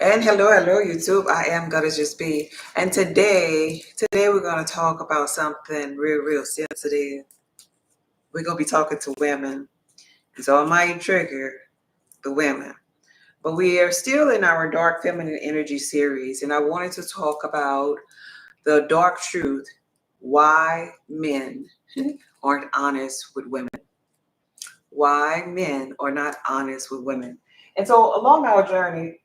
And hello, YouTube. I am Gotta Just Be. And today we're gonna talk about something real sensitive. We're gonna be talking to women. So it might trigger the women. But we are still in our Dark Feminine Energy series, and I wanted to talk about the dark truth, why men aren't honest with women. Why men are not honest with women. And so along our journey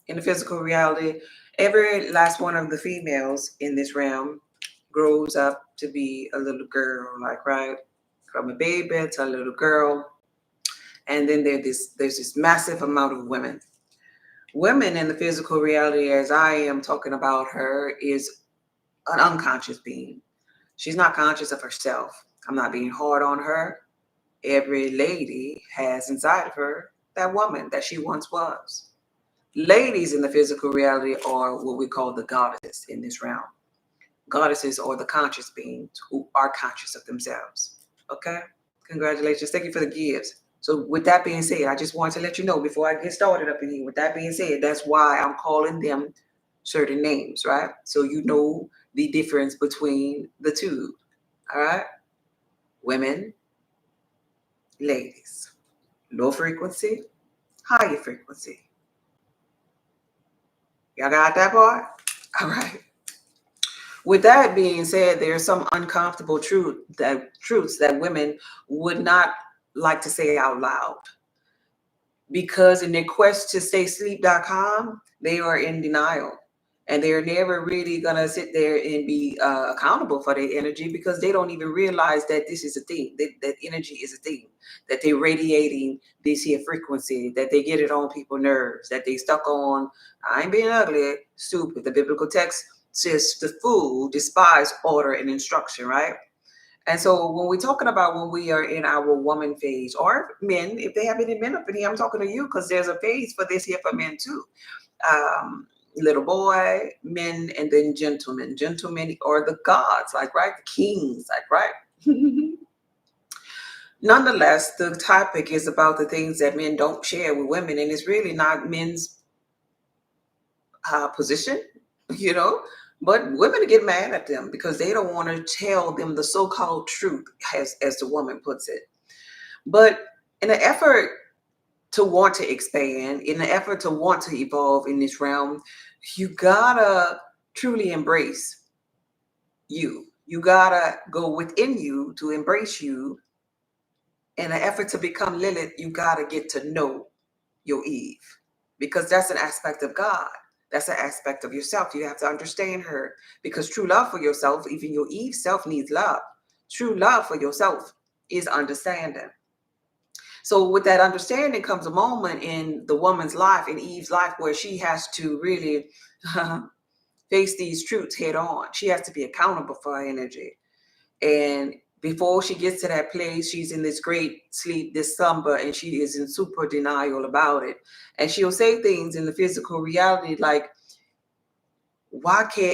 in the physical reality, every last one of the females in this realm grows up to be a little girl, like right from a baby to a little girl, and then there's this massive amount of women. Women in the physical reality, as I am talking about her, is an unconscious being. She's not conscious of herself. I'm not being hard on her. Every lady has inside of her that woman that she once was. Ladies in the physical reality are what we call the goddesses in this realm. Goddesses are the conscious beings who are conscious of themselves. Okay? Congratulations. Thank you for the gifts. So with that being said, I just wanted to let you know before I get started up in here. With that being said, that's why I'm calling them certain names, right? So you know the difference between the two. All right? Women, ladies. Low frequency, higher frequency. Y'all got that part? All right. With that being said, there are some uncomfortable truths that women would not like to say out loud because in their quest to stay sleep.com, they are in denial. And they're never really going to sit there and be accountable for their energy because they don't even realize that this is a thing, that energy is a thing, that they're radiating this here frequency, that they get it on people's nerves, that they stuck on, I ain't being ugly, stupid. The biblical text says the fool despise order and instruction, right? And so when we're talking about when we are in our woman phase, or men, if they have any men up in here, I'm talking to you because there's a phase for this here for men too. Little boy, men, and then gentlemen. Gentlemen are the gods, like right, the kings, like right. Nonetheless, the topic is about the things that men don't share with women, and it's really not men's position, you know. But women get mad at them because they don't want to tell them the so-called truth, as the woman puts it. But in an effort to want to expand, in an effort to want to evolve in this realm, you gotta truly embrace you. You gotta go within you to embrace you. In an effort to become Lilith, you gotta get to know your Eve because that's an aspect of God. That's an aspect of yourself. You have to understand her because true love for yourself, even your Eve self, needs love. True love for yourself is understanding. So with that understanding comes a moment in the woman's life, in Eve's life, where she has to really face these truths head on. She has to be accountable for her energy. And before she gets to that place, she's in this great sleep, this slumber, and she is in super denial about it. And she'll say things in the physical reality like,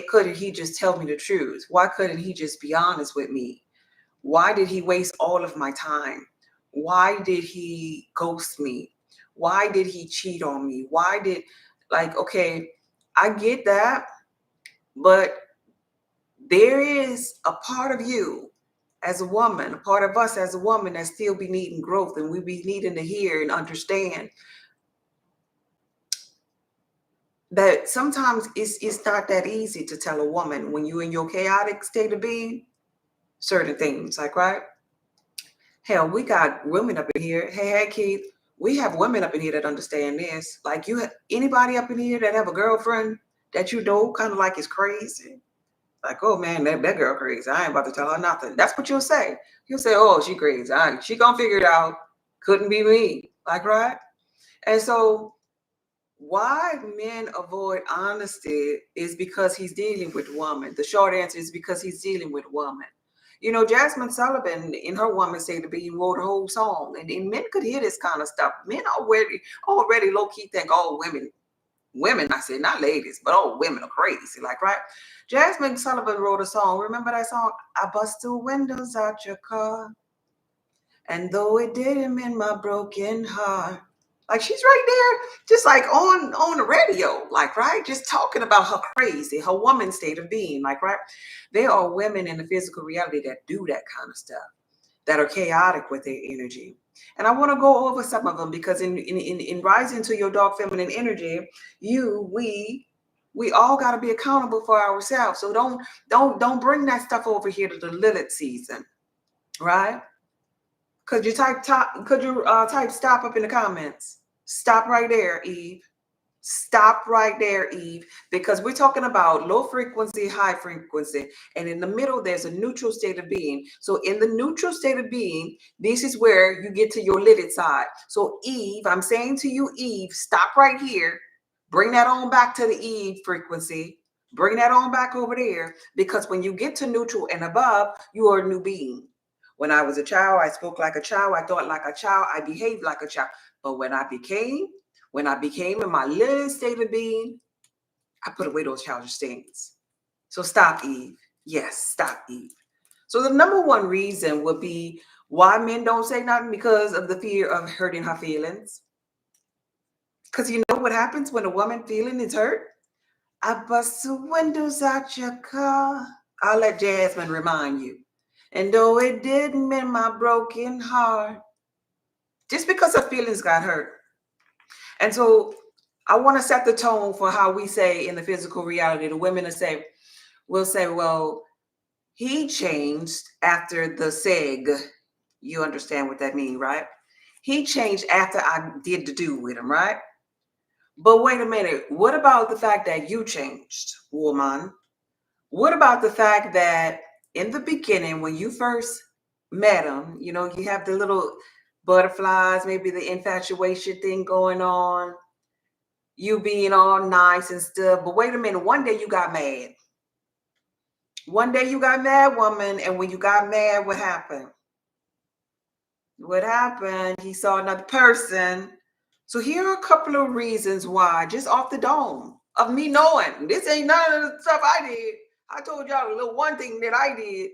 couldn't he just tell me the truth? Why couldn't he just be honest with me? Why did he waste all of my time? Why did he ghost me? Why did he cheat on me? Okay, I get that, but there is a part of you as a woman, a part of us as a woman that still be needing growth, and we be needing to hear and understand that sometimes it's not that easy to tell a woman when you're in your chaotic state of being certain things, like, right? Hell, we got women up in here. Hey, Keith, we have women up in here that understand this. Like, anybody up in here that have a girlfriend that you know kind of like is crazy? Like, oh man, that girl crazy. I ain't about to tell her nothing. That's what you'll say. You'll say, oh, she crazy. She gonna figure it out. Couldn't be me. Like, right? And so why men avoid honesty is because he's dealing with woman. The short answer is because he's dealing with woman. You know, Jasmine Sullivan in her Woman Say to Be wrote a whole song, and men could hear this kind of stuff. Men already low key think all women, I say not ladies, but all women are crazy, like, right? Jasmine Sullivan wrote a song. Remember that song? I bust the windows out your car, and though it didn't mend my broken heart, Like she's right there, just like on the radio, like right, just talking about her crazy, her woman state of being, like right. There are women in the physical reality that do that kind of stuff, that are chaotic with their energy. And I want to go over some of them because in rising to your dark feminine energy, you, we all got to be accountable for ourselves. So don't bring that stuff over here to the Lilith season, right? Could you type stop up in the comments? Stop right there, Eve. Stop right there, Eve, because we're talking about low frequency, high frequency, and in the middle, there's a neutral state of being. So in the neutral state of being, this is where you get to your lidded side. So Eve, I'm saying to you, Eve, stop right here. Bring that on back to the Eve frequency. Bring that on back over there, because when you get to neutral and above, you are a new being. When I was a child, I spoke like a child, I thought like a child, I behaved like a child. But when I became in my little state of being, I put away those childish things. So stop, Eve. Yes, stop, Eve. So the number one reason would be why men don't say nothing, because of the fear of hurting her feelings. Because you know what happens when a woman feeling is hurt? I bust the windows out your car. I'll let Jasmine remind you. And though it didn't mend my broken heart, just because her feelings got hurt. And so I want to set the tone for how we say in the physical reality. The women will say, well, he changed after the seg. You understand what that means, right? He changed after I did the do with him, right? But wait a minute. What about the fact that you changed, woman? What about the fact that in the beginning, when you first met him, you know, you have the little butterflies, maybe the infatuation thing going on, you being all nice and stuff. But wait a minute, one day you got mad. One day you got mad, woman. And when you got mad, what happened? What happened? He saw another person. So here are a couple of reasons why, just off the dome of me knowing this ain't none of the stuff I did. I told y'all a little one thing that I did.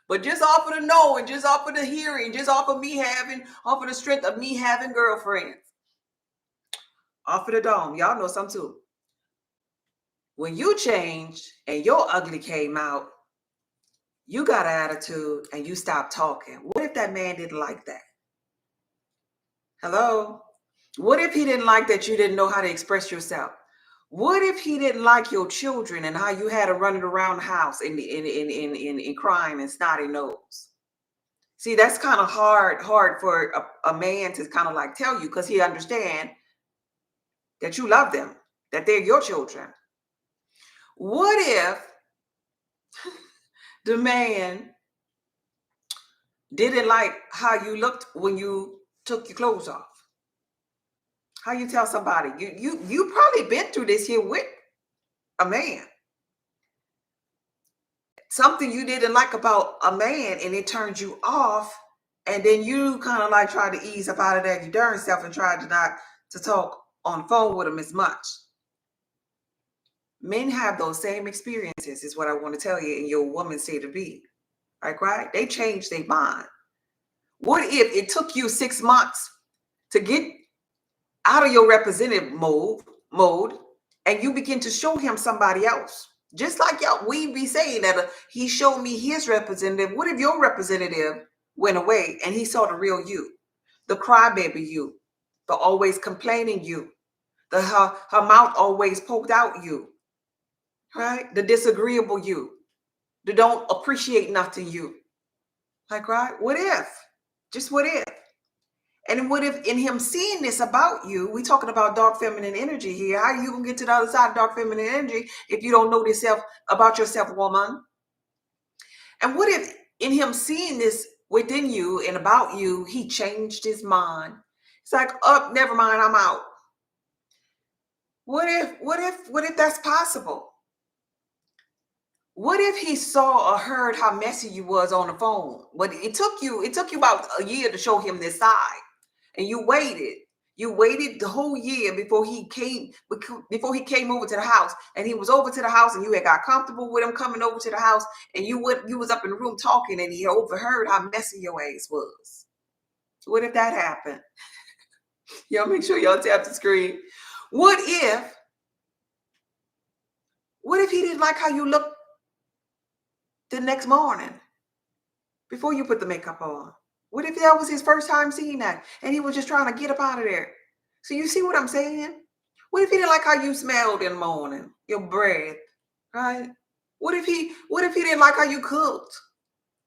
But just off of the knowing, just off of the hearing, just off of the strength of me having girlfriends. Off of the dome. Y'all know some too. When you changed and your ugly came out, you got an attitude and you stopped talking. What if that man didn't like that? Hello? What if he didn't like that you didn't know how to express yourself? What if he didn't like your children and how you had to run it around the house in crying and snotty nose? See, that's kind of hard for a man to kind of like tell you, because he understand that you love them, that they're your children. What if the man didn't like how you looked when you took your clothes off? How you tell somebody? You probably been through this here with a man. Something you didn't like about a man and it turned you off, and then you kind of like try to ease up out of that your darn self and try to not to talk on the phone with him as much. Men have those same experiences, is what I want to tell you, in your woman's state of being. Like, right? They change their mind. What if it took you 6 months to get out of your representative mode and you begin to show him somebody else? Just like y'all, we be saying that he showed me his representative. What if your representative went away and he saw the real you, the crybaby you, the always complaining you, the her mouth always poked out you, right? The disagreeable you, the don't appreciate nothing you. Like, right? What if? Just what if? And what if in him seeing this about you, we talking about dark feminine energy here. How you gonna get to the other side of dark feminine energy if you don't know this self about yourself, woman? And what if in him seeing this within you and about you, he changed his mind? It's like, oh, never mind, I'm out. What if that's possible? What if he saw or heard how messy you was on the phone? But it took you about a year to show him this side. And you waited. You waited the whole year before he came over to the house. And he was over to the house and you had got comfortable with him coming over to the house, and you was up in the room talking and he overheard how messy your ass was. What if that happened? Y'all make sure y'all tap the screen. What if, what if he didn't like how you look the next morning before you put the makeup on? What if that was his first time seeing that and he was just trying to get up out of there? So you see what I'm saying? What if he didn't like how you smelled in the morning, your breath, right? What if he didn't like how you cooked?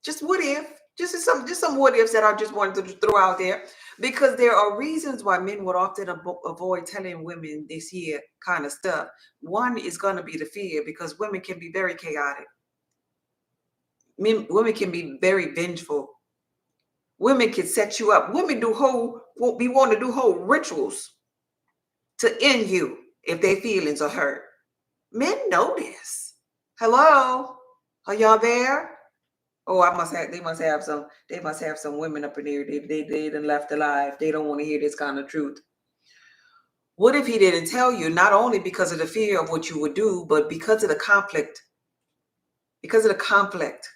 Just what if? Just some what ifs that I just wanted to throw out there, because there are reasons why men would often avoid telling women this here kind of stuff. One is going to be the fear, because women can be very chaotic. Women can be very vengeful. Women can set you up. Women want to do whole rituals to end you if their feelings are hurt. Men know this. Hello, are y'all there? Oh, they must have some women up in here. They done left alive. They don't want to hear this kind of truth. What if he didn't tell you, not only because of the fear of what you would do, but because of the conflict? Because of the conflict,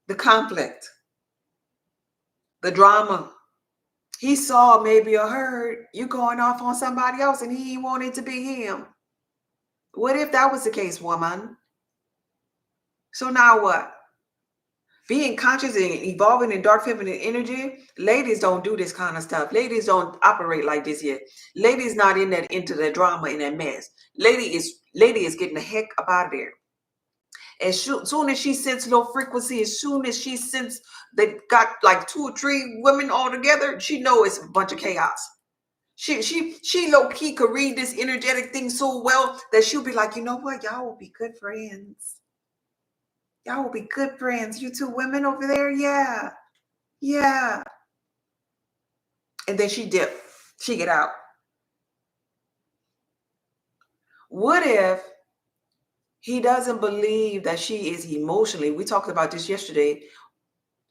the drama. He saw maybe or heard you going off on somebody else and he wanted to be him. What if that was the case, woman? So now what? Being conscious and evolving in dark feminine energy, ladies don't do this kind of stuff. Ladies don't operate like this yet. Ladies not into that drama and that mess. Lady is getting the heck up out of there. As soon as she senses low frequency, as soon as she senses they got like 2 or 3 women all together, she knows it's a bunch of chaos. She low key could read this energetic thing so well that she'll be like, you know what, y'all will be good friends. Y'all will be good friends. You 2 women over there, yeah. And then she dip. She get out. What if he doesn't believe that she is emotionally, we talked about this yesterday,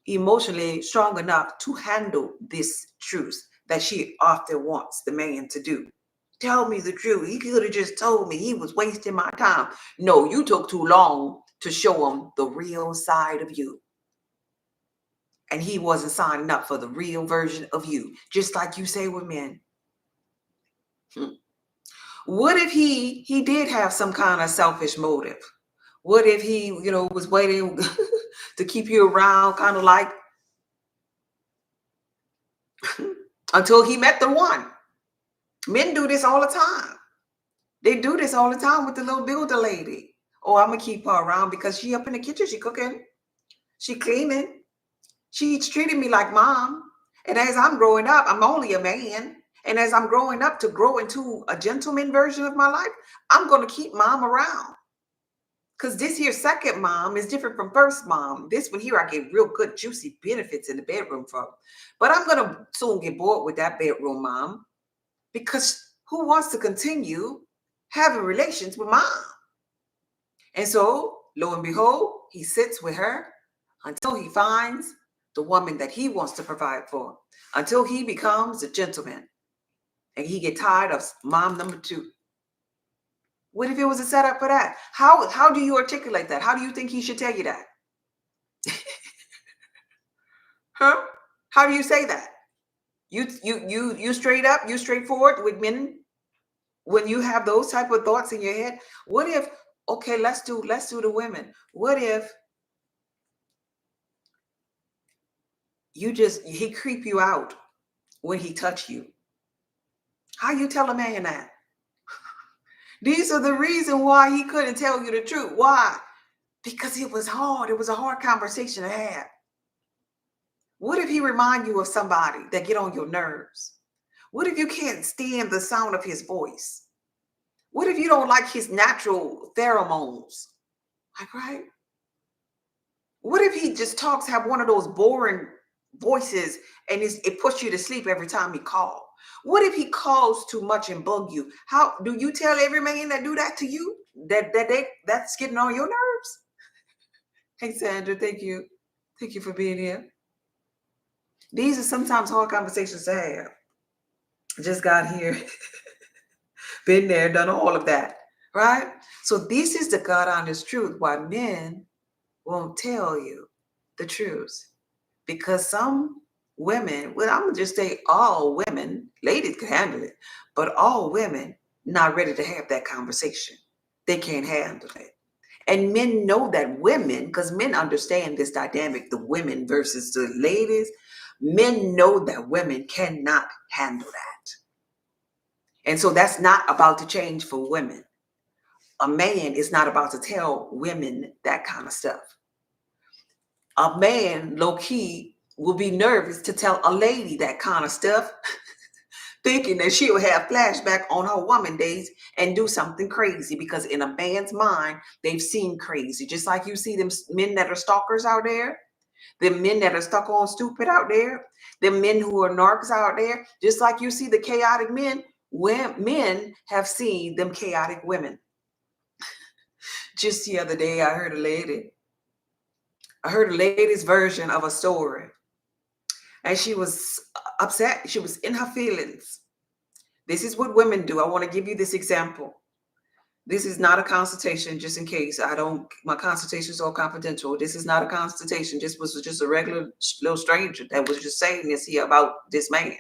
emotionally strong enough to handle this truth that she often wants the man to do? Tell me the truth. He could have just told me. He was wasting my time. No, you took too long to show him the real side of you. And he wasn't signing up for the real version of you, just like you say with men. What if he did have some kind of selfish motive? What if he, was waiting to keep you around, kind of like until he met the one? Men do this all the time. They do this all the time with the little builder lady. Oh, I'm gonna keep her around because she up in the kitchen, she cooking, she cleaning, she's treating me like mom. And as I'm growing up, I'm only a man. And as I'm growing up to grow into a gentleman version of my life, I'm gonna keep mom around. Because this here second mom is different from first mom. This one here, I get real good, juicy benefits in the bedroom from. But I'm going to soon get bored with that bedroom mom, because who wants to continue having relations with mom? And so, lo and behold, he sits with her until he finds the woman that he wants to provide for, until he becomes a gentleman and he get tired of mom number 2. What if it was a setup for that? How do you articulate that? How do you think he should tell you that? Huh? How do you say that? You straight up, you straightforward with men when you have those type of thoughts in your head? What if, okay, let's do the women. What if he creep you out when he touch you? How you tell a man that? These are the reason why he couldn't tell you the truth. Why? Because it was hard. It was a hard conversation to have. What if he remind you of somebody that get on your nerves? What if you can't stand the sound of his voice? What if you don't like his natural pheromones? Like, right? What if he just have one of those boring voices and it puts you to sleep every time he calls? What if he calls too much and bug you? How do you tell every man that do that to you that's getting on your nerves? Hey, Sandra, thank you. Thank you for being here. These are sometimes hard conversations to have. Just got here, been there, done all of that, right? So this is the God honest truth why men won't tell you the truth, because some women, well, I'm gonna just say all women, ladies can handle it, but all women not ready to have that conversation. They can't handle it. And men know that women, because men understand this dynamic, the women versus the ladies, men know that women cannot handle that. And so that's not about to change for women. A man is not about to tell women that kind of stuff. A man, low key, will be nervous to tell a lady that kind of stuff, thinking that she'll have flashback on her woman days and do something crazy, because in a man's mind, they've seen crazy. Just like you see them men that are stalkers out there, the men that are stuck on stupid out there, the men who are narcs out there, just like you see the chaotic men, men have seen them chaotic women. Just the other day, I heard a lady's version of a story, and she was upset. She was in her feelings. This is what women do. I want to give you this example. This is not a consultation, just in case my consultations are confidential. This is not a consultation. This was just a regular little stranger that was just saying this here about this man.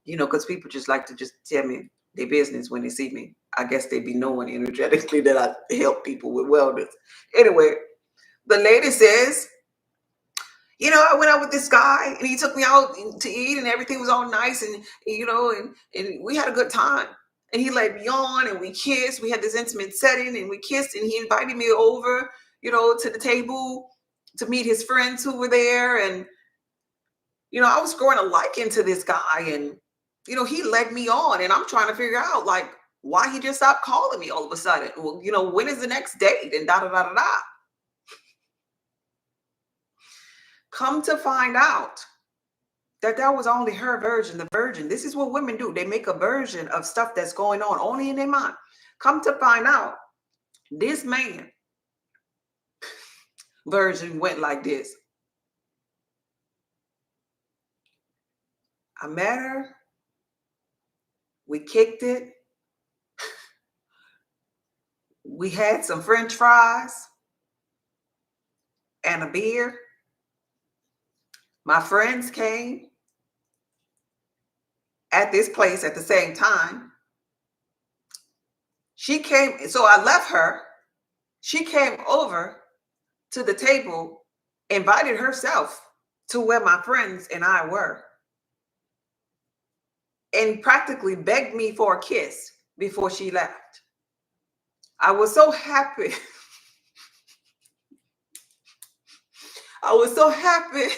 Because people just like to just tell me their business when they see me. I guess they be knowing energetically that I help people with wellness. Anyway, the lady says, I went out with this guy and he took me out to eat and everything was all nice and we had a good time. And he led me on and we kissed. We had this intimate setting and we kissed, and he invited me over, to the table to meet his friends who were there. And, I was growing a liking to this guy, and, he led me on, and I'm trying to figure out like why he just stopped calling me all of a sudden. Well, when is the next date? And da da da da da. Come to find out that was only her version, the version. This is what women do. They make a version of stuff that's going on only in their mind. Come to find out, this man version went like this. I met her. We kicked it. We had some French fries and a beer. My friends came at this place at the same time. She came, so I left her. She came over to the table, invited herself to where my friends and I were, and practically begged me for a kiss before she left. I was so happy. I was so happy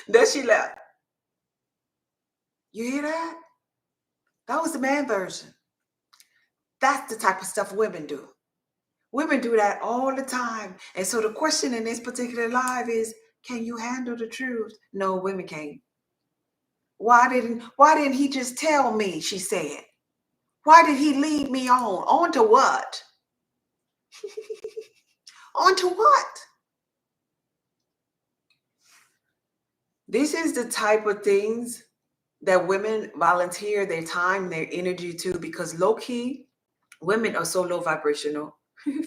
that she left. You hear that? That was the man version. That's the type of stuff women do. Women do that all the time. And so the question in this particular live is, can you handle the truth? No, women can't. Why didn't he just tell me, she said. Why did he lead me on? On to what? On to what? This is the type of things that women volunteer their time, their energy to, because low-key, women are so low vibrational.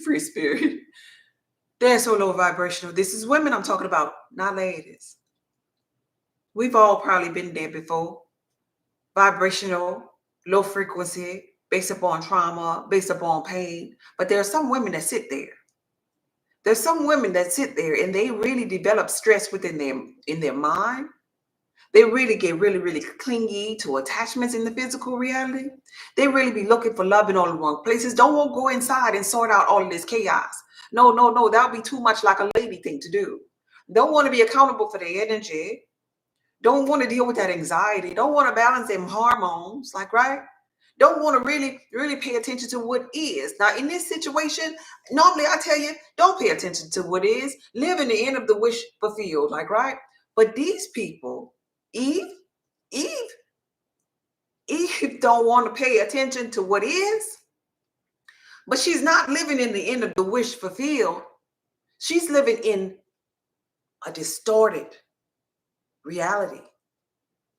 Free spirit. They're so low vibrational. This is women I'm talking about, not ladies. We've all probably been there before. Vibrational, low frequency, based upon trauma, based upon pain. But there are some women that sit there. There's some women that sit there and they really develop stress within their mind. They really get really, really clingy to attachments in the physical reality. They really be looking for love in all the wrong places. Don't want to go inside and sort out all of this chaos. No. That'll be too much like a lady thing to do. Don't want to be accountable for their energy. Don't want to deal with that anxiety. Don't want to balance them hormones, right? Don't want to really, really pay attention to what is. Now, in this situation, normally I tell you, don't pay attention to what is. Live in the end of the wish fulfilled, right? But these people, Eve don't want to pay attention to what is, but she's not living in the end of the wish fulfilled. She's living in a distorted reality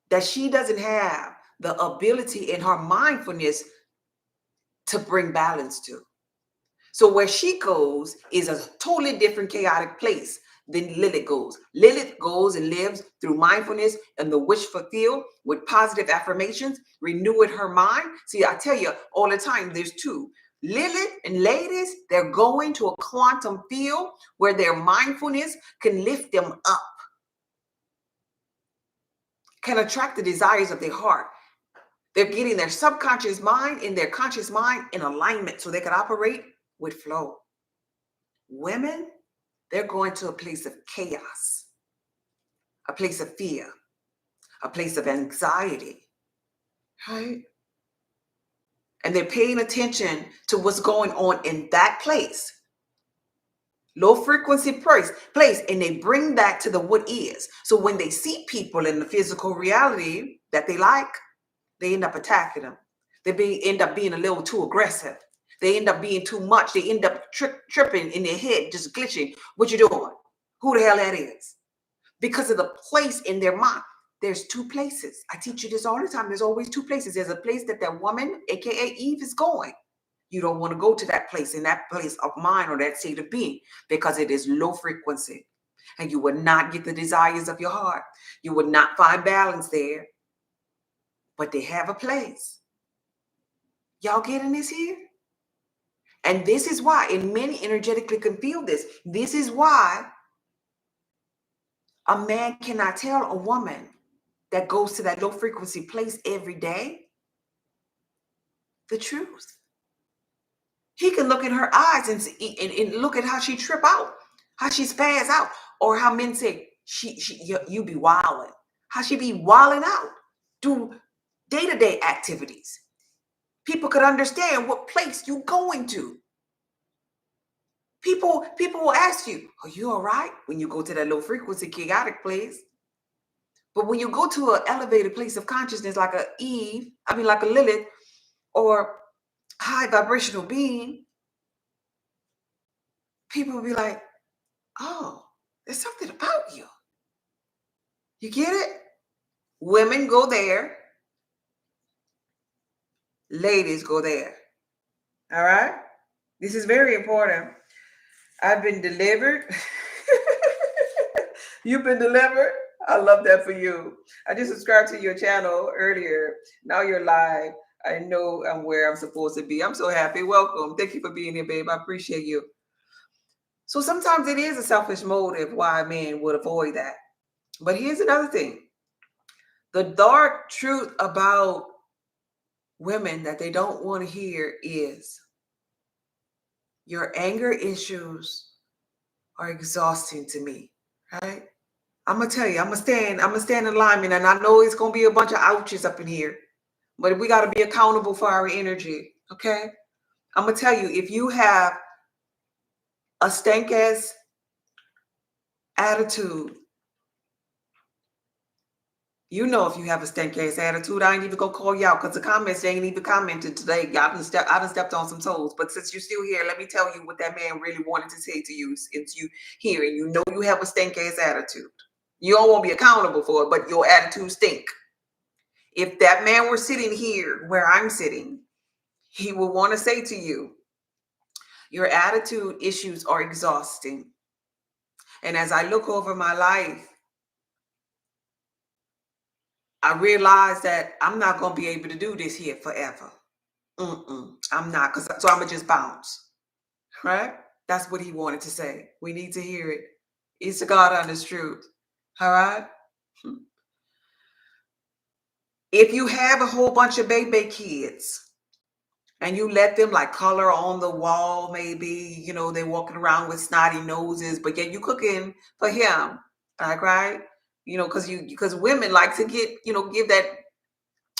that she doesn't have the ability in her mindfulness to bring balance to. So where she goes is a totally different chaotic place Then Lilith goes. Lilith goes and lives through mindfulness and the wish fulfilled with positive affirmations, renewing her mind. See, I tell you all the time, there's two. Lilith and ladies, they're going to a quantum field where their mindfulness can lift them up, can attract the desires of their heart. They're getting their subconscious mind and their conscious mind in alignment so they can operate with flow. Women, they're going to a place of chaos, a place of fear, a place of anxiety, right? And they're paying attention to what's going on in that place, low frequency place, and they bring that to the what is. So when they see people in the physical reality that they like, they end up attacking them. End up being a little too aggressive. They end up being too much. They end up tripping in their head, just glitching. What you doing? Who the hell that is? Because of the place in their mind. There's two places. I teach you this all the time. There's always two places. There's a place that woman, aka Eve, is going. You don't want to go to that place, in that place of mind or that state of being, because it is low frequency. And you will not get the desires of your heart. You will not find balance there. But they have a place. Y'all getting this here? And this is why, and many energetically can feel this. This is why a man cannot tell a woman that goes to that low frequency place every day the truth. He can look in her eyes and see, and look at how she trip out, how she spaz out, or how men say you be wilding, how she be wilding out, do day-to-day activities. People could understand what place you going to. People will ask you, are you all right? When you go to that low frequency chaotic place. But when you go to an elevated place of consciousness like like a Lilith or high vibrational being, people will be like, oh, there's something about you. You get it? Women go there. Ladies go there. All right? This is very important. I've been delivered. You've been delivered. I love that for you. I just subscribed to your channel earlier. Now you're live. I know I'm where I'm supposed to be. I'm so happy. Welcome. Thank you for being here, babe. I appreciate you. So sometimes it is a selfish motive why men would avoid that. But here's another thing. The dark truth about women that they don't want to hear is your anger issues are exhausting to me, right? I'm gonna tell you, I'm gonna stand in alignment, and I know it's gonna be a bunch of ouches up in here, but we gotta be accountable for our energy, okay? I'm gonna tell you, if you have a stank ass attitude, you know, if you have a stank ass attitude, I ain't even gonna call you out because the comments ain't even commented today. I done stepped on some toes, but since you're still here, let me tell you what that man really wanted to say to you. Since you here and you know you have a stank ass attitude, you don't want to be accountable for it, but your attitude stink. If that man were sitting here where I'm sitting, he would want to say to you, your attitude issues are exhausting. And as I look over my life, I realize that I'm not going to be able to do this here forever. I'm not, so I'm going to just bounce, right? That's what he wanted to say. We need to hear it. It's the God honest truth, all right? If you have a whole bunch of baby kids and you let them like color on the wall, maybe, you know, they're walking around with snotty noses, but yet you cooking for him, like, right? You know, because women like to get, you know, give that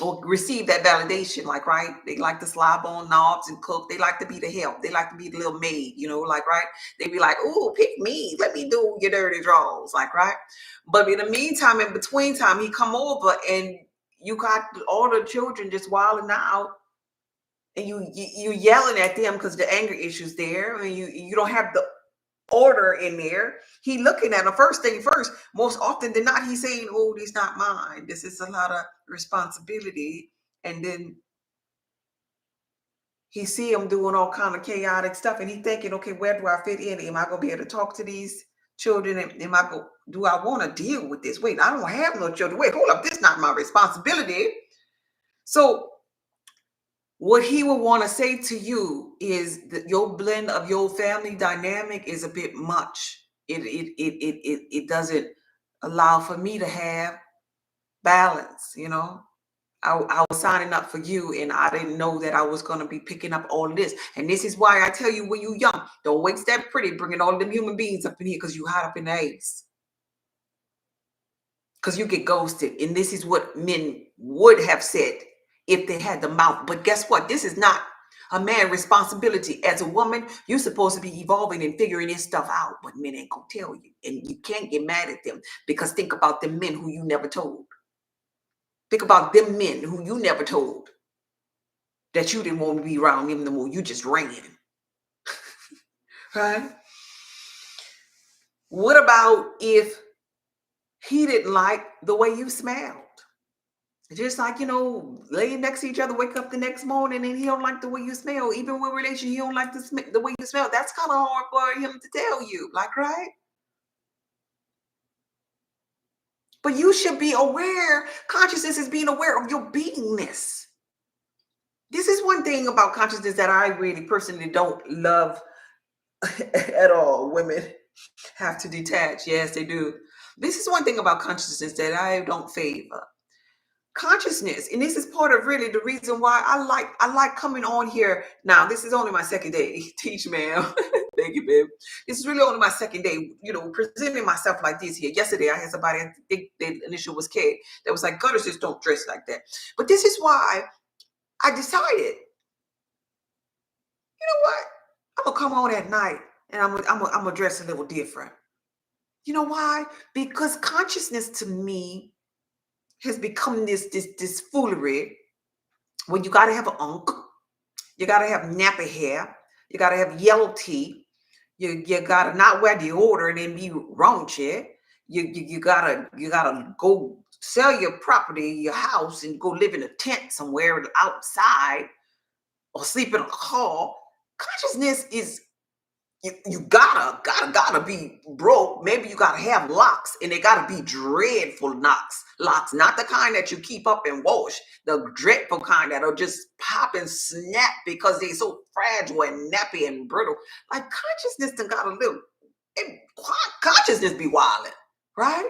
or receive that validation, like, right? They like to slob on knobs and cook. They like to be the help. They like to be the little maid, you know, like, right? They be like, oh, pick me. Let me do your dirty drawers, like, right? But in the meantime, in between time, he come over and you got all the children just wilding out and you yelling at them because the anger issues there. And you don't have the order in there. He looking at them first thing first. Most often than not, he's saying, oh, this is not mine. This is a lot of responsibility. And then he see him doing all kind of chaotic stuff and he thinking, okay, where do I fit in? Am I gonna be able to talk to these children? Am I go? Do I want to deal with this? Wait, I don't have no children. Wait, hold up. This is not my responsibility. So what he would want to say to you is that your blend of your family dynamic is a bit much. It doesn't allow for me to have balance. I was signing up for you and I didn't know that I was going to be picking up all this. And this is why I tell you when you young, don't waste that pretty bringing all them human beings up in here because you hide up in the ace. Because you get ghosted. And this is what men would have said if they had the mouth. But guess what? This is not a man's responsibility. As a woman, you're supposed to be evolving and figuring this stuff out. But men ain't going to tell you. And you can't get mad at them because think about the men who you never told. Think about them men who you never told that you didn't want to be around them no more. You just ran. Right? What about if he didn't like the way you smelled? Just like, laying next to each other, wake up the next morning and he don't like the way you smell. Even with relation, he don't like the way you smell. That's kind of hard for him to tell you. Like, right? But you should be aware. Consciousness is being aware of your beingness. This is one thing about consciousness that I really personally don't love at all. Women have to detach. Yes, they do. This is one thing about consciousness that I don't favor. Consciousness, and this is part of really the reason why I like coming on here. Now, this is only my second day. Teach, ma'am. Thank you, babe. This is really only my second day, presenting myself like this here. Yesterday, I had somebody, I think the initial was K, that was like, gutters just don't dress like that. But this is why I decided, you know what? I'm gonna come on at night and I'm gonna dress a little different. You know why? Because consciousness to me has become this foolery where you gotta have an unk, you gotta have nappy hair, you gotta have yellow teeth, you gotta not wear deodorant and then be raunchy. You gotta go sell your property, your house, and go live in a tent somewhere outside or sleep in a car. Consciousness is you gotta be broke. Maybe you gotta have locks, and they gotta be dreadful locks, not the kind that you keep up and wash, the dreadful kind that'll just pop and snap because they're so fragile and nappy and brittle. Like consciousness done got a little, consciousness be wildin', right?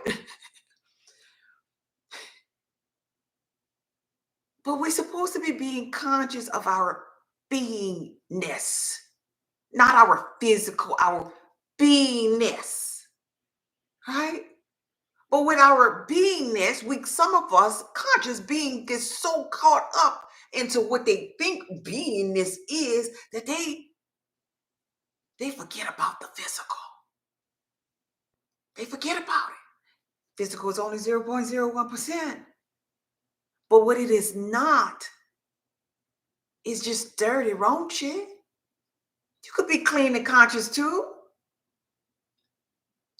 But we're supposed to be being conscious of our beingness, not our physical, our beingness, right? But with our beingness, some of us conscious being gets so caught up into what they think beingness is that they forget about the physical. They forget about it. Physical is only 0.01%. But what it is not is just dirty, raunchy. You could be clean and conscious too.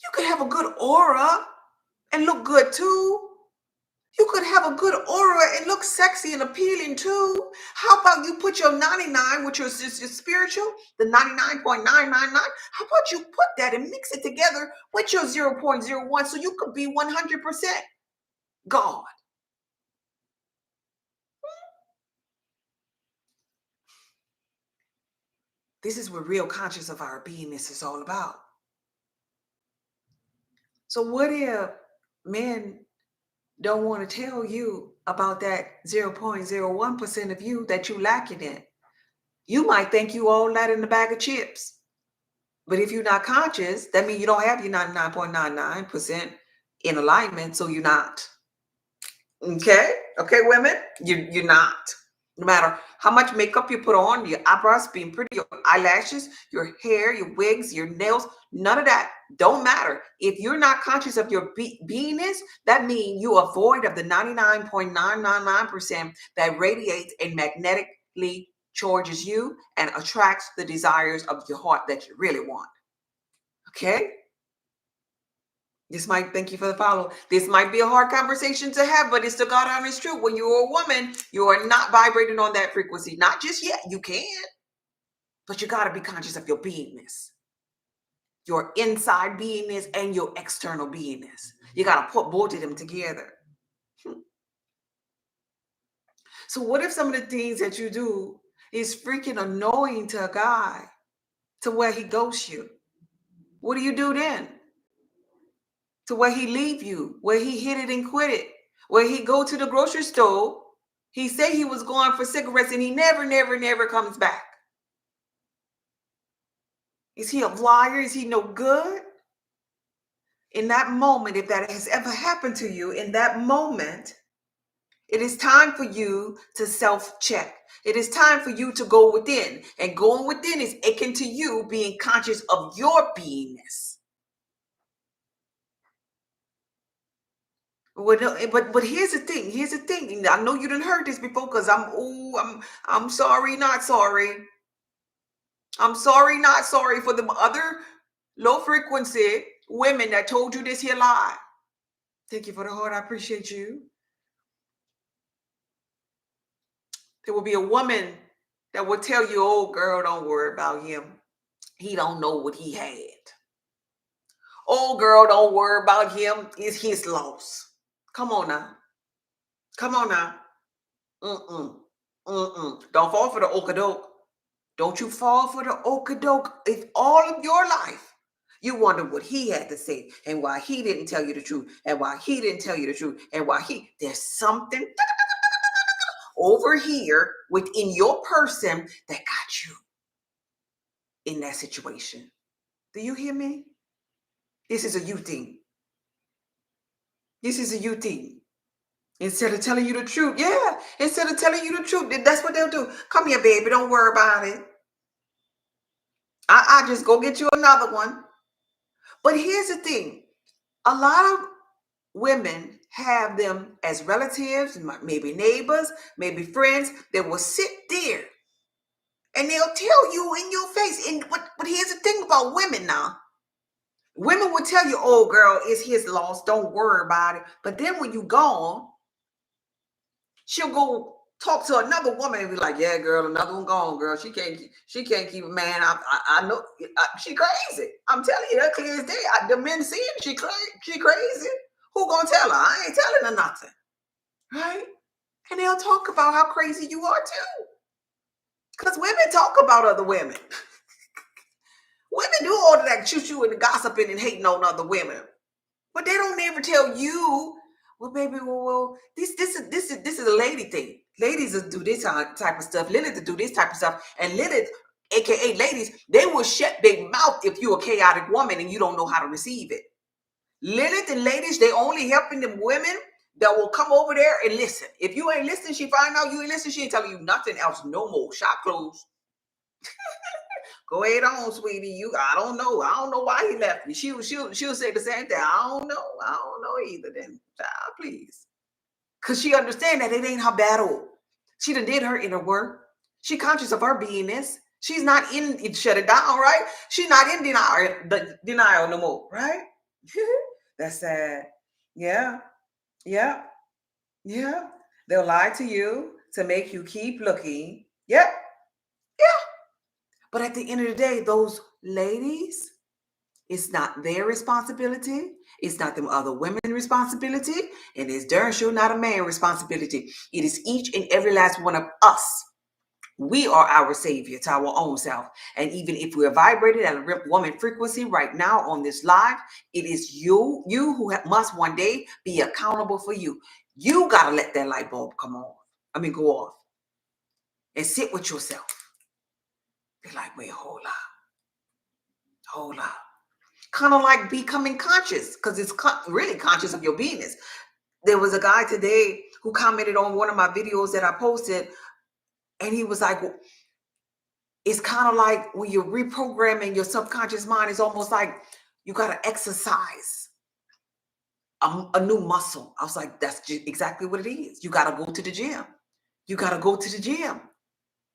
You could have a good aura and look good too. You could have a good aura and look sexy and appealing too. How about you put your 99, which is your spiritual, the 99.999? How about you put that and mix it together with your 0.01 so you could be 100% God? This is what real conscious of our beingness is all about. So what if men don't want to tell you about that 0.01% of you that you lacking in? You might think you all that in the bag of chips. But if you're not conscious, that means you don't have your 99.99% in alignment, so you're not. Okay, women, you're not. No matter how much makeup you put on, your eyebrows being pretty, your eyelashes, your hair, your wigs, your nails, none of that don't matter. If you're not conscious of your beingness, that means you are void of the 99.999% that radiates and magnetically charges you and attracts the desires of your heart that you really want. Okay? Thank you for the follow. This might be a hard conversation to have, but it's the God honest truth. When you're a woman, you are not vibrating on that frequency. Not just yet. You can, but you got to be conscious of your beingness. your inside beingness and your external beingness. You got to put both of them together. So what if some of the things that you do is freaking annoying to a guy to where he ghosts you? What do you do then? To where he leave you, where he hit it and quit it, where he go to the grocery store, he say he was going for cigarettes and he never comes back. Is he a liar? Is he no good? In that moment, if that has ever happened to you, in that moment, it is time for you to self-check. It is time for you to go within. And going within is akin to you being conscious of your beingness. But here's the thing. Here's the thing. I know you didn't heard this before because I'm sorry, not sorry. I'm sorry, not sorry for the other low frequency women that told you this here lie. Thank you for the heart. I appreciate you. There will be a woman that will tell you, oh girl, don't worry about him. He don't know what he had. Oh girl, don't worry about him. It's his loss. Come on now. Come on now. Don't fall for the okadoke. Don't you fall for the okadoke. If all of your life you wonder what he had to say and why he didn't tell you the truth and why he didn't tell you the truth and why there's something over here within your person that got you in that situation. Do you hear me? This is a you thing. This is a you thing. Instead of telling you the truth, yeah, instead of telling you the truth, that's what they'll do. Come here, baby, don't worry about it. I just go get you another one. But here's the thing. A lot of women have them as relatives, maybe neighbors, maybe friends that will sit there and they'll tell you in your face. But here's the thing about women now. Women will tell you, oh, girl, it's his loss. Don't worry about it. But then when you gone, she'll go talk to another woman and be like, yeah, girl, another one gone, girl. She can't keep a man. I know she crazy. I'm telling you that clear as day. The men see it. She crazy. Who gonna tell her? I ain't telling her nothing. Right? And they'll talk about how crazy you are too. Because women talk about other women. Women do all of that choo-choo and gossiping and hating on other women. But they don't ever tell you, well, baby, well, this is a lady thing. Ladies will do this type of stuff. Lilith will do this type of stuff. And Lilith, aka ladies, they will shut their mouth if you're a chaotic woman and you don't know how to receive it. Lilith and ladies, they only helping them women that will come over there and listen. If you ain't listening, she find out you ain't listening, she ain't telling you nothing else no more. Shop closed. Go ahead on, sweetie. I don't know why he left me. She'll say the same thing. I don't know either. Then, child, please. Because she understand that it ain't her battle. She done did her inner work. She conscious of her beingness. She's not in it, shut it down, right? She's not in denial no more, right? That's sad. Yeah. They'll lie to you to make you keep looking. Yeah. But at the end of the day, those ladies, it's not their responsibility. It's not them other women's responsibility. And it's darn sure not a man's responsibility. It is each and every last one of us. We are our savior to our own self. And even if we're vibrated at a woman frequency right now on this live, it is you who must one day be accountable for you. You got to let that light bulb go off. And sit with yourself. Be like, wait, hold up. Kind of like becoming conscious, because it's really conscious of your beingness. There was a guy today who commented on one of my videos that I posted, and he was like, well, it's kind of like when you're reprogramming your subconscious mind, it's almost like you got to exercise a new muscle. I was like, that's exactly what it is. You got to go to the gym. You got to go to the gym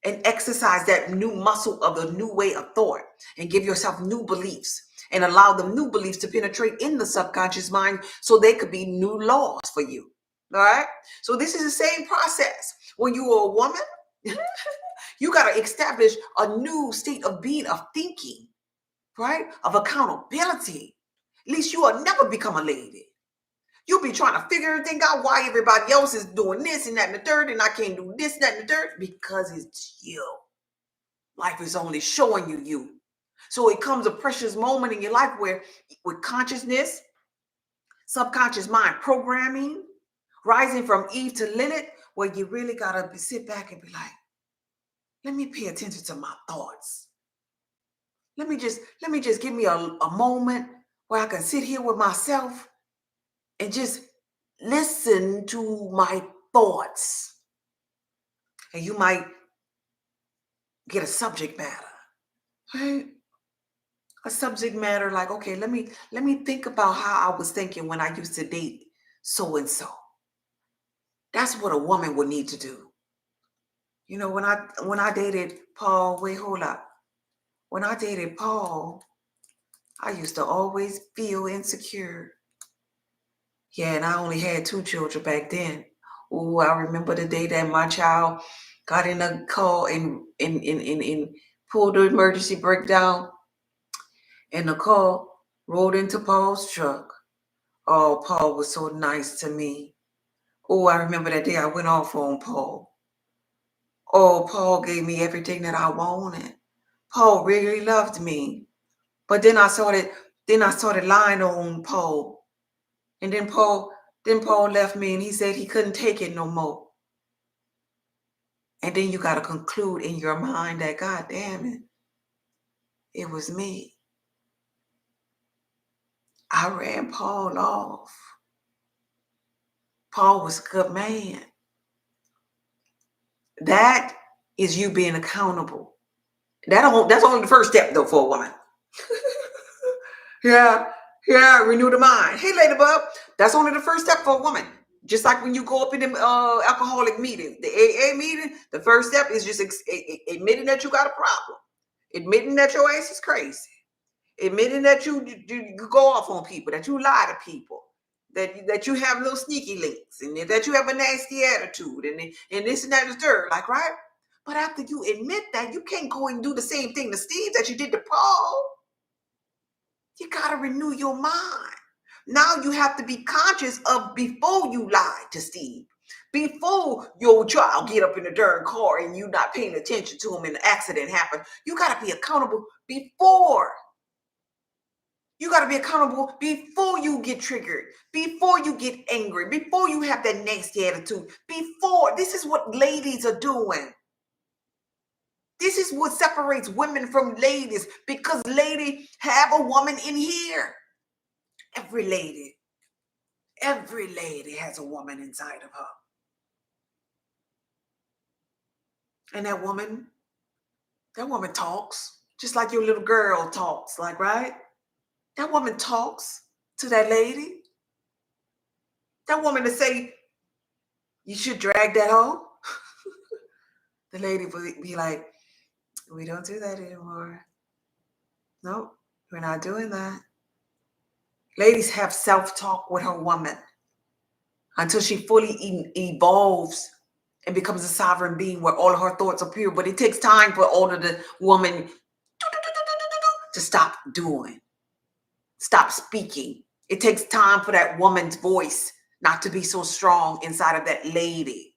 and exercise that new muscle of the new way of thought and give yourself new beliefs and allow the new beliefs to penetrate in the subconscious mind so they could be new laws for you. All right. So this is the same process. When you are a woman, you got to establish a new state of being, of thinking. right? Of accountability. At least you will never become a lady. You'll be trying to figure everything out why everybody else is doing this and that and the third, and I can't do this, that, and the third, because it's you. Life is only showing you you. So it comes a precious moment in your life where, with consciousness, subconscious mind programming, rising from Eve to Lilith, where you really gotta sit back and be like, let me pay attention to my thoughts. Let me just give me a moment where I can sit here with myself and just listen to my thoughts. And you might get a subject matter, right? A subject matter like, okay, let me think about how I was thinking when I used to date so and so. That's what a woman would need to do. You know, when I dated Paul, wait, hold up. When I dated Paul, I used to always feel insecure. Yeah, and I only had 2 children back then. Oh, I remember the day that my child got in a car and pulled the emergency breakdown, and the car rolled into Paul's truck. Oh, Paul was so nice to me. Oh, I remember that day I went off on Paul. Oh, Paul gave me everything that I wanted. Paul really loved me. But then I started lying on Paul. And then Paul left me and he said he couldn't take it no more. And then you got to conclude in your mind that, God damn it, it was me. I ran Paul off. Paul was a good man. That is you being accountable. That's only the first step, though, for a woman. Yeah, yeah, renew the mind. Hey, Ladybug, that's only the first step for a woman. Just like when you go up in the alcoholic meeting, the AA meeting, the first step is just admitting that you got a problem, admitting that your ass is crazy, admitting that you go off on people, that you lie to people, that you have little sneaky links, and that you have a nasty attitude, and this and that is third, like, right? But after you admit that, you can't go and do the same thing to Steve that you did to Paul. You got to renew your mind. Now you have to be conscious of before you lie to Steve. Before your child get up in the darn car and you not paying attention to him and the accident happened. You got to be accountable before. You got to be accountable before you get triggered, before you get angry, before you have that nasty attitude, before. This is what ladies are doing. This is what separates women from ladies, because ladies have a woman in here. Every lady has a woman inside of her. And that woman talks just like your little girl talks, like, right? That woman talks to that lady. That woman to say, you should drag that home. The lady would be like, we don't do that anymore. Nope, we're not doing that. Ladies have self-talk with her woman until she fully evolves and becomes a sovereign being where all of her thoughts are pure. But it takes time for all of the woman to stop doing, stop speaking. It takes time for that woman's voice not to be so strong inside of that lady.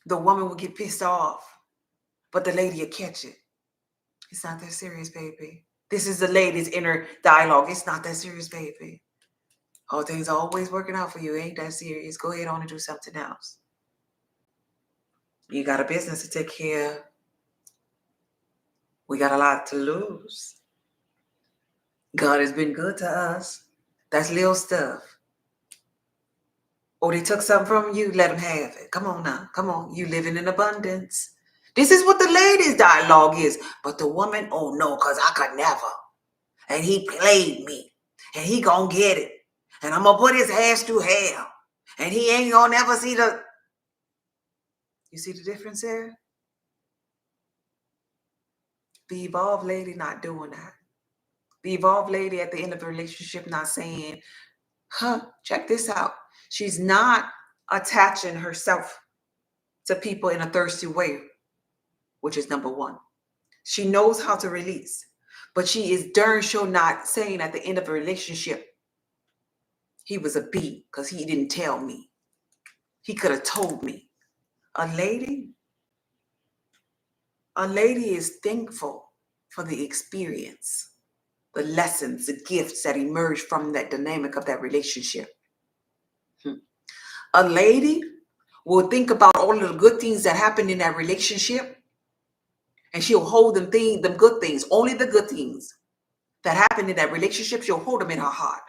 The woman will get pissed off, but the lady will catch it. It's not that serious, baby. This is the lady's inner dialogue. It's not that serious, baby. Oh, things are always working out for you. Ain't that serious? Go ahead on and do something else. You got a business to take care of. We got a lot to lose. God has been good to us. That's little stuff. Or they took something from you, let them have it. Come on now. Come on. You living in abundance. This is what the ladies' dialogue is. But the woman, oh no, because I could never. And he played me. And he gonna get it. And I'm gonna put his ass through hell. And he ain't gonna never see the... You see the difference there? The evolved lady not doing that. The evolved lady at the end of the relationship not saying, check this out. She's not attaching herself to people in a thirsty way, which is number one. She knows how to release. But she is darn sure not saying at the end of a relationship, he was a B because he didn't tell me. He could have told me. A lady is thankful for the experience, the lessons, the gifts that emerge from that dynamic of that relationship. A lady will think about all of the good things that happened in that relationship, and she'll hold them good things, only the good things that happened in that relationship, she'll hold them in her heart.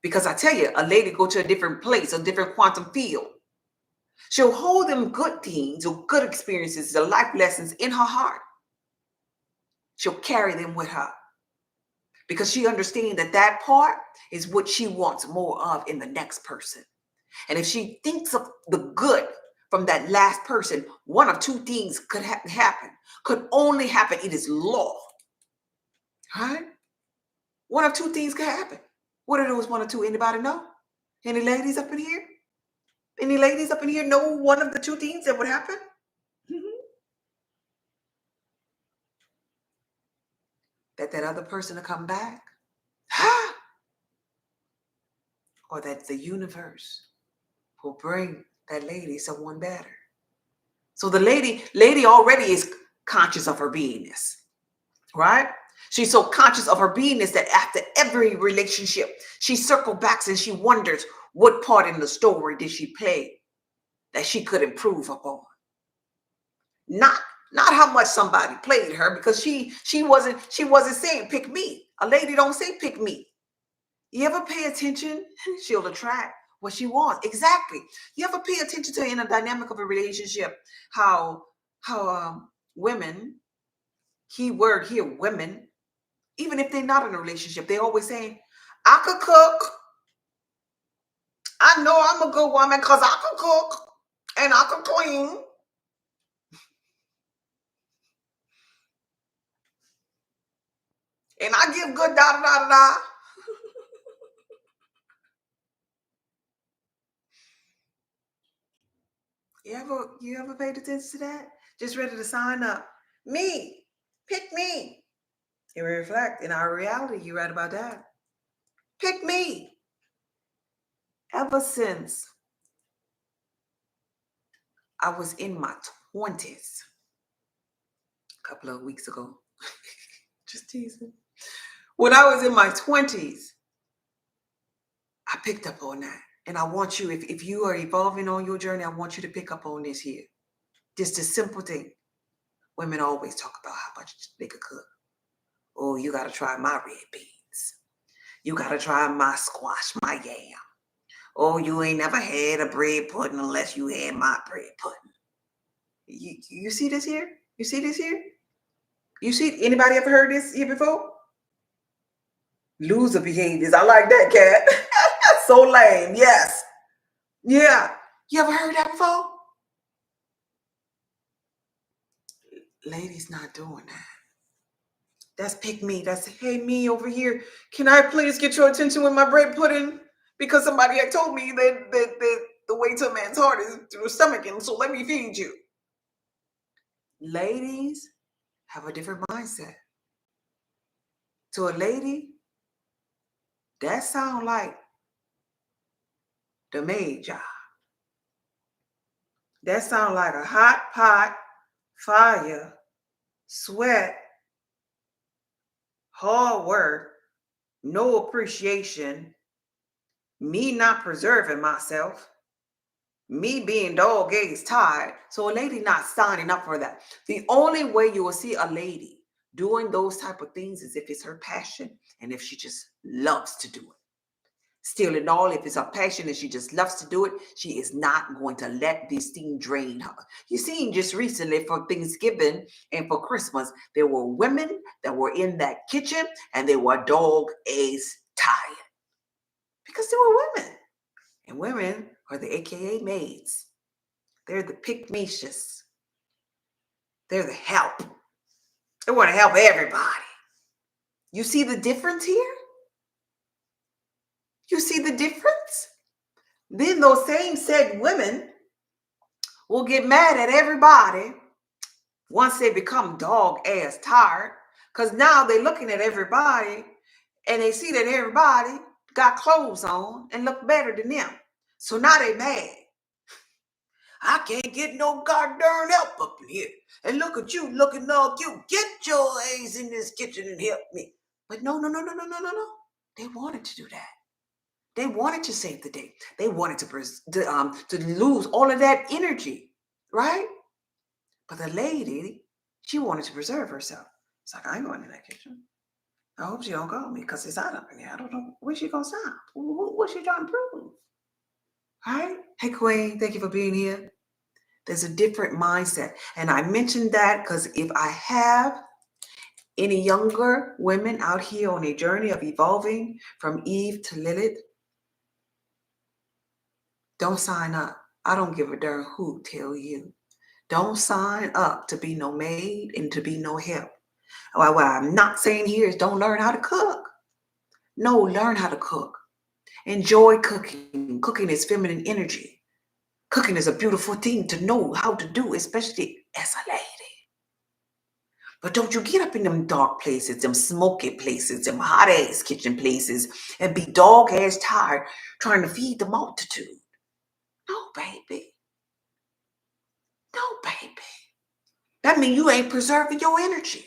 Because I tell you, a lady go to a different place, a different quantum field. She'll hold them good things or good experiences, the life lessons in her heart. She'll carry them with her because she understands that that part is what she wants more of in the next person. And if she thinks of the good from that last person, one of two things could happen, could only happen. It is law, right? One of two things could happen. What are those one or two? Anybody know? Any ladies up in here? Any ladies up in here know one of the two things that would happen? That other person will come back, or that the universe will bring that lady someone better. So the lady already is conscious of her beingness, right? She's so conscious of her beingness that after every relationship, she circles back and she wonders what part in the story did she play that she could improve upon. Not how much somebody played her, because she wasn't saying pick me. A lady don't say pick me. You ever pay attention? She'll attract what she wants. Exactly. You ever pay attention to in a dynamic of a relationship how women, keyword here, women, even if they're not in a relationship, they always saying, I could cook. I know I'm a good woman because I can cook and I can clean. And I give good da da da da. You ever paid attention to that? Just ready to sign up. Me. Pick me. It will reflect in our reality. You're right about that. Pick me. Ever since I was in my 20s, a couple of weeks ago, just teasing. When I was in my 20s, I picked up on that. And I want you, if you are evolving on your journey, I want you to pick up on this here. Just a simple thing. Women always talk about how much they could cook. Oh, you got to try my red beans. You got to try my squash, my yam. Oh, you ain't never had a bread pudding unless you had my bread pudding. You see this here? You see this here? You see, anybody ever heard this here before? Loser behaviors. I like that, cat. So lame. Yes. Yeah. You ever heard that before? Ladies not doing that. That's pick me. That's, hey, me over here. Can I please get your attention with my bread pudding? Because somebody had told me that the way to a man's heart is through the stomach, and so let me feed you. Ladies have a different mindset. To a lady, that sound like the maid job. That sound like a hot pot, fire, sweat, hard work, no appreciation, me not preserving myself, me being dog days tired. So a lady not signing up for that. The only way you will see a lady doing those type of things is if it's her passion and if she just loves to do it. Still in all, if it's her passion and she just loves to do it, she is not going to let this thing drain her. You seen just recently for Thanksgiving and for Christmas, there were women that were in that kitchen and they were dog ass tired because they were women. And women are the AKA maids. They're the pick-me-cious. They're the help. They want to help everybody. You see the difference here? You see the difference? Then those same said women will get mad at everybody once they become dog ass tired, because now they're looking at everybody and they see that everybody got clothes on and look better than them. So now they mad. I can't get no goddamn help up in here. And look at you looking all cute. Get your ass in this kitchen and help me. But no, no, no, no, no, no, no, no. They wanted to do that. They wanted to save the day. They wanted to lose all of that energy, right? But the lady, she wanted to preserve herself. It's like, I ain't going in that kitchen. I hope she don't call me because it's hot up in there. I don't know where she gonna stop. What's she trying to prove? Right? Hey, Queen, thank you for being here. There's a different mindset. And I mentioned that because if I have any younger women out here on a journey of evolving from Eve to Lilith, don't sign up. I don't give a darn who tell you. Don't sign up to be no maid and to be no help. What I'm not saying here is don't learn how to cook. No, learn how to cook. Enjoy cooking. Cooking is feminine energy. Cooking is a beautiful thing to know how to do, especially as a lady. But don't you get up in them dark places, them smoky places, them hot ass kitchen places, and be dog ass tired trying to feed the multitude. No, baby. No, baby. That means you ain't preserving your energy.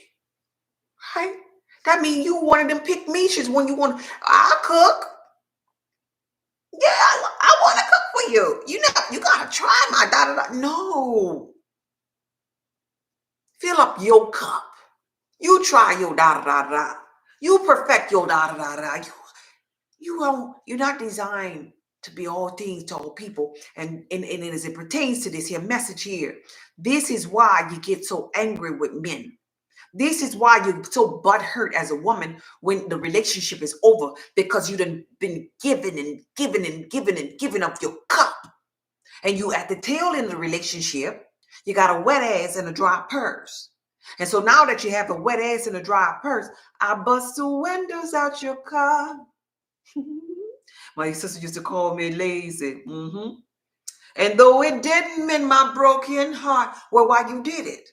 Right? That means you one of them pick meishes when you want, I'll cook. Yeah, I want to cook for you. You know, you gotta try my da. No. Fill up your cup. You try your da. You perfect your da. You're not designed to be all things to all people. And as it pertains to this here message here, this is why you get so angry with men. This is why you're so butthurt as a woman when the relationship is over, because you done been giving and giving and giving and giving up your cup. And you at the tail end of the relationship, you got a wet ass and a dry purse. And so now that you have a wet ass and a dry purse, I bust the windows out your car. My sister used to call me lazy. And though it didn't mend my broken heart, well, why you did it?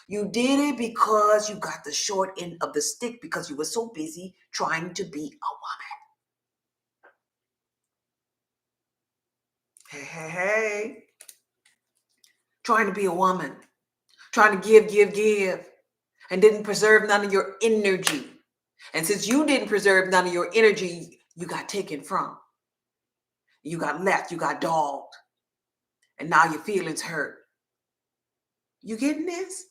You did it because you got the short end of the stick because you were so busy trying to be a woman. Hey. Trying to be a woman. Trying to give, and didn't preserve none of your energy. And since you didn't preserve none of your energy, you got taken from. You got left, you got dogged. And now your feelings hurt. You getting this?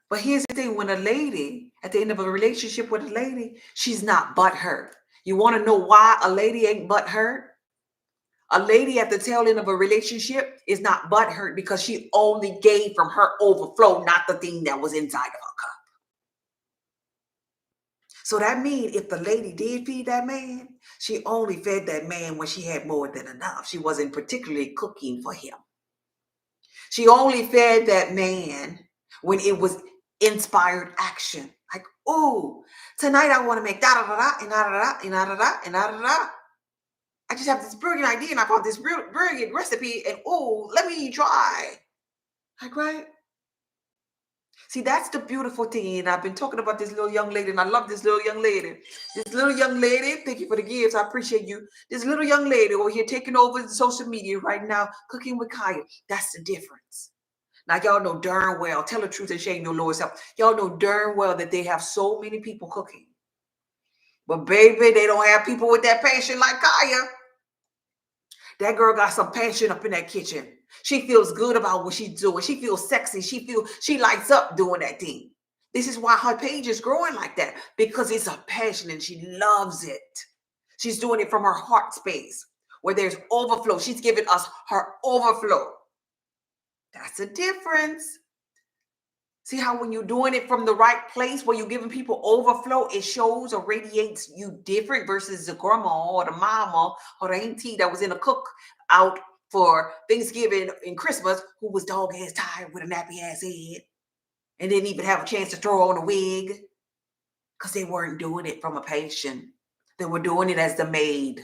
But here's the thing, when a lady, at the end of a relationship with a lady, she's not butthurt. You want to know why a lady ain't butthurt? A lady at the tail end of a relationship is not butthurt because she only gave from her overflow, not the thing that was inside of her cup. So that means if the lady did feed that man, she only fed that man when she had more than enough. She wasn't particularly cooking for him. She only fed that man when it was inspired action. Like, oh, tonight I want to make da-da-da-da and da-da-da and da-da-da and da-da-da. I just have this brilliant idea and I found this brilliant recipe and oh, let me try. Like, right? See, that's the beautiful thing. And I've been talking about this little young lady and I love this little young lady. This little young lady, thank you for the gifts. I appreciate you. This little young lady over here taking over the social media right now, cooking with Kaya. That's the difference. Now, y'all know darn well, tell the truth and shame your Lord's help. Y'all know darn well that they have so many people cooking. But baby, they don't have people with that passion like Kaya. That girl got some passion up in that kitchen. She feels good about what she's doing. She feels sexy. She lights up doing that thing. This is why her page is growing like that, because it's a passion and she loves it. She's doing it from her heart space where there's overflow. She's giving us her overflow. That's a difference. See how when you're doing it from the right place where you're giving people overflow, it shows or radiates you different versus the grandma or the mama or the auntie that was in a cook out for Thanksgiving and Christmas who was dog ass tired with a nappy ass head and didn't even have a chance to throw on a wig because they weren't doing it from a passion. They were doing it as the maid,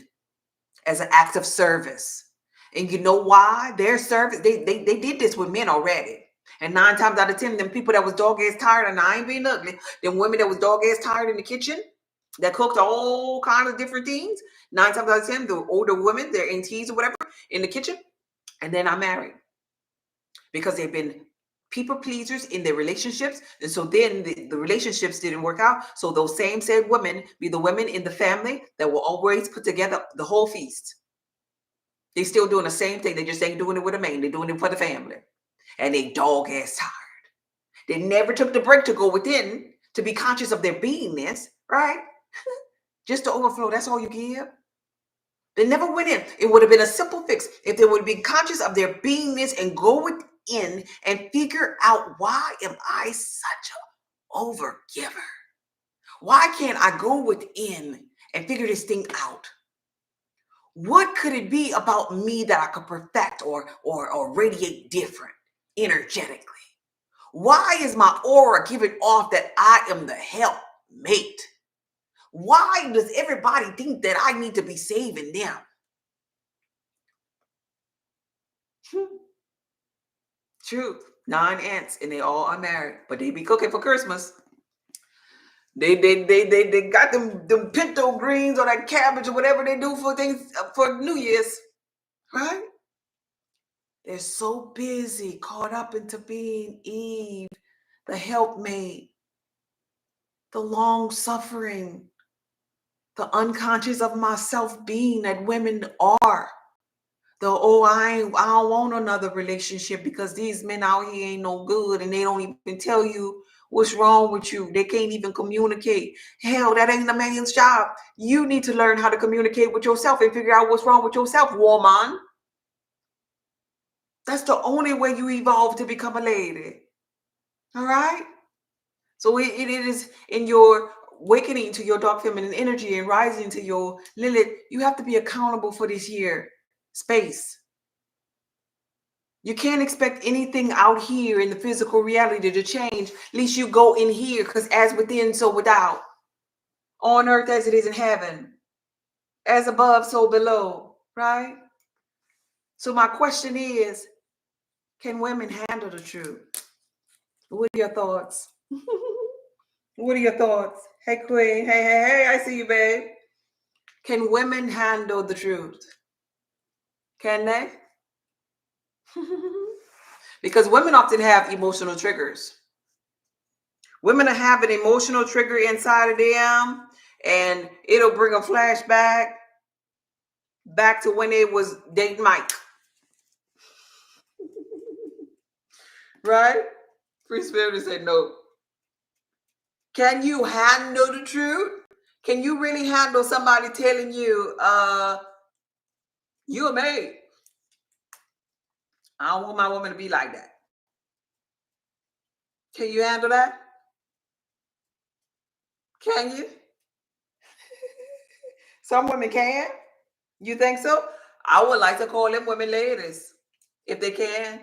as an act of service. And you know why? Their service, they did this with men already. And 9 times out of 10, them people that was dog ass tired, and I ain't being ugly, them women that was dog ass tired in the kitchen, that cooked all kinds of different things, 9 times out of 10, the older women, their aunties or whatever, in the kitchen, and then I married because they've been people pleasers in their relationships. And so then the relationships didn't work out. So those same said women be the women in the family that will always put together the whole feast. They still doing the same thing. They just ain't doing it with a man. They're doing it for the family. And they dog ass tired. They never took the break to go within to be conscious of their beingness, right? Just to overflow. That's all you give. They never went in. It would have been a simple fix if they would be conscious of their beingness and go within and figure out, why am I such an overgiver? Why can't I go within and figure this thing out? What could it be about me that I could perfect or radiate different energetically? Why is my aura giving off that I am the helpmate? Why does everybody think that I need to be saving them? Truth. 9 aunts, and they all are married, but they be cooking for Christmas. They got them pinto greens or that cabbage or whatever they do for things for New Year's, right? They're so busy, caught up into being Eve, the helpmate, the long suffering, the unconscious of myself being that women are. I don't want another relationship because these men out here ain't no good, and they don't even tell you what's wrong with you. They can't even communicate. Hell, that ain't a man's job. You need to learn how to communicate with yourself and figure out what's wrong with yourself, woman. That's the only way you evolve to become a lady. All right? So it is in your awakening to your dark feminine energy and rising to your Lilith. You have to be accountable for this year space. You can't expect anything out here in the physical reality to change. At least you go in here, because as within, so without. On earth as it is in heaven. As above, so below. Right? So my question is, can women handle the truth? What are your thoughts? What are your thoughts? Hey, Queen. Hey, I see you, babe. Can women handle the truth? Can they? Because women often have emotional triggers. Women have an emotional trigger inside of them, and it'll bring a flashback back to when they was dating Mike. Right? Free Spirit said no. Can you handle the truth? Can you really handle somebody telling you, you're a maid? I don't want my woman to be like that. Can you handle that? Can you? Some women can. You think so? I would like to call them women ladies, if they can.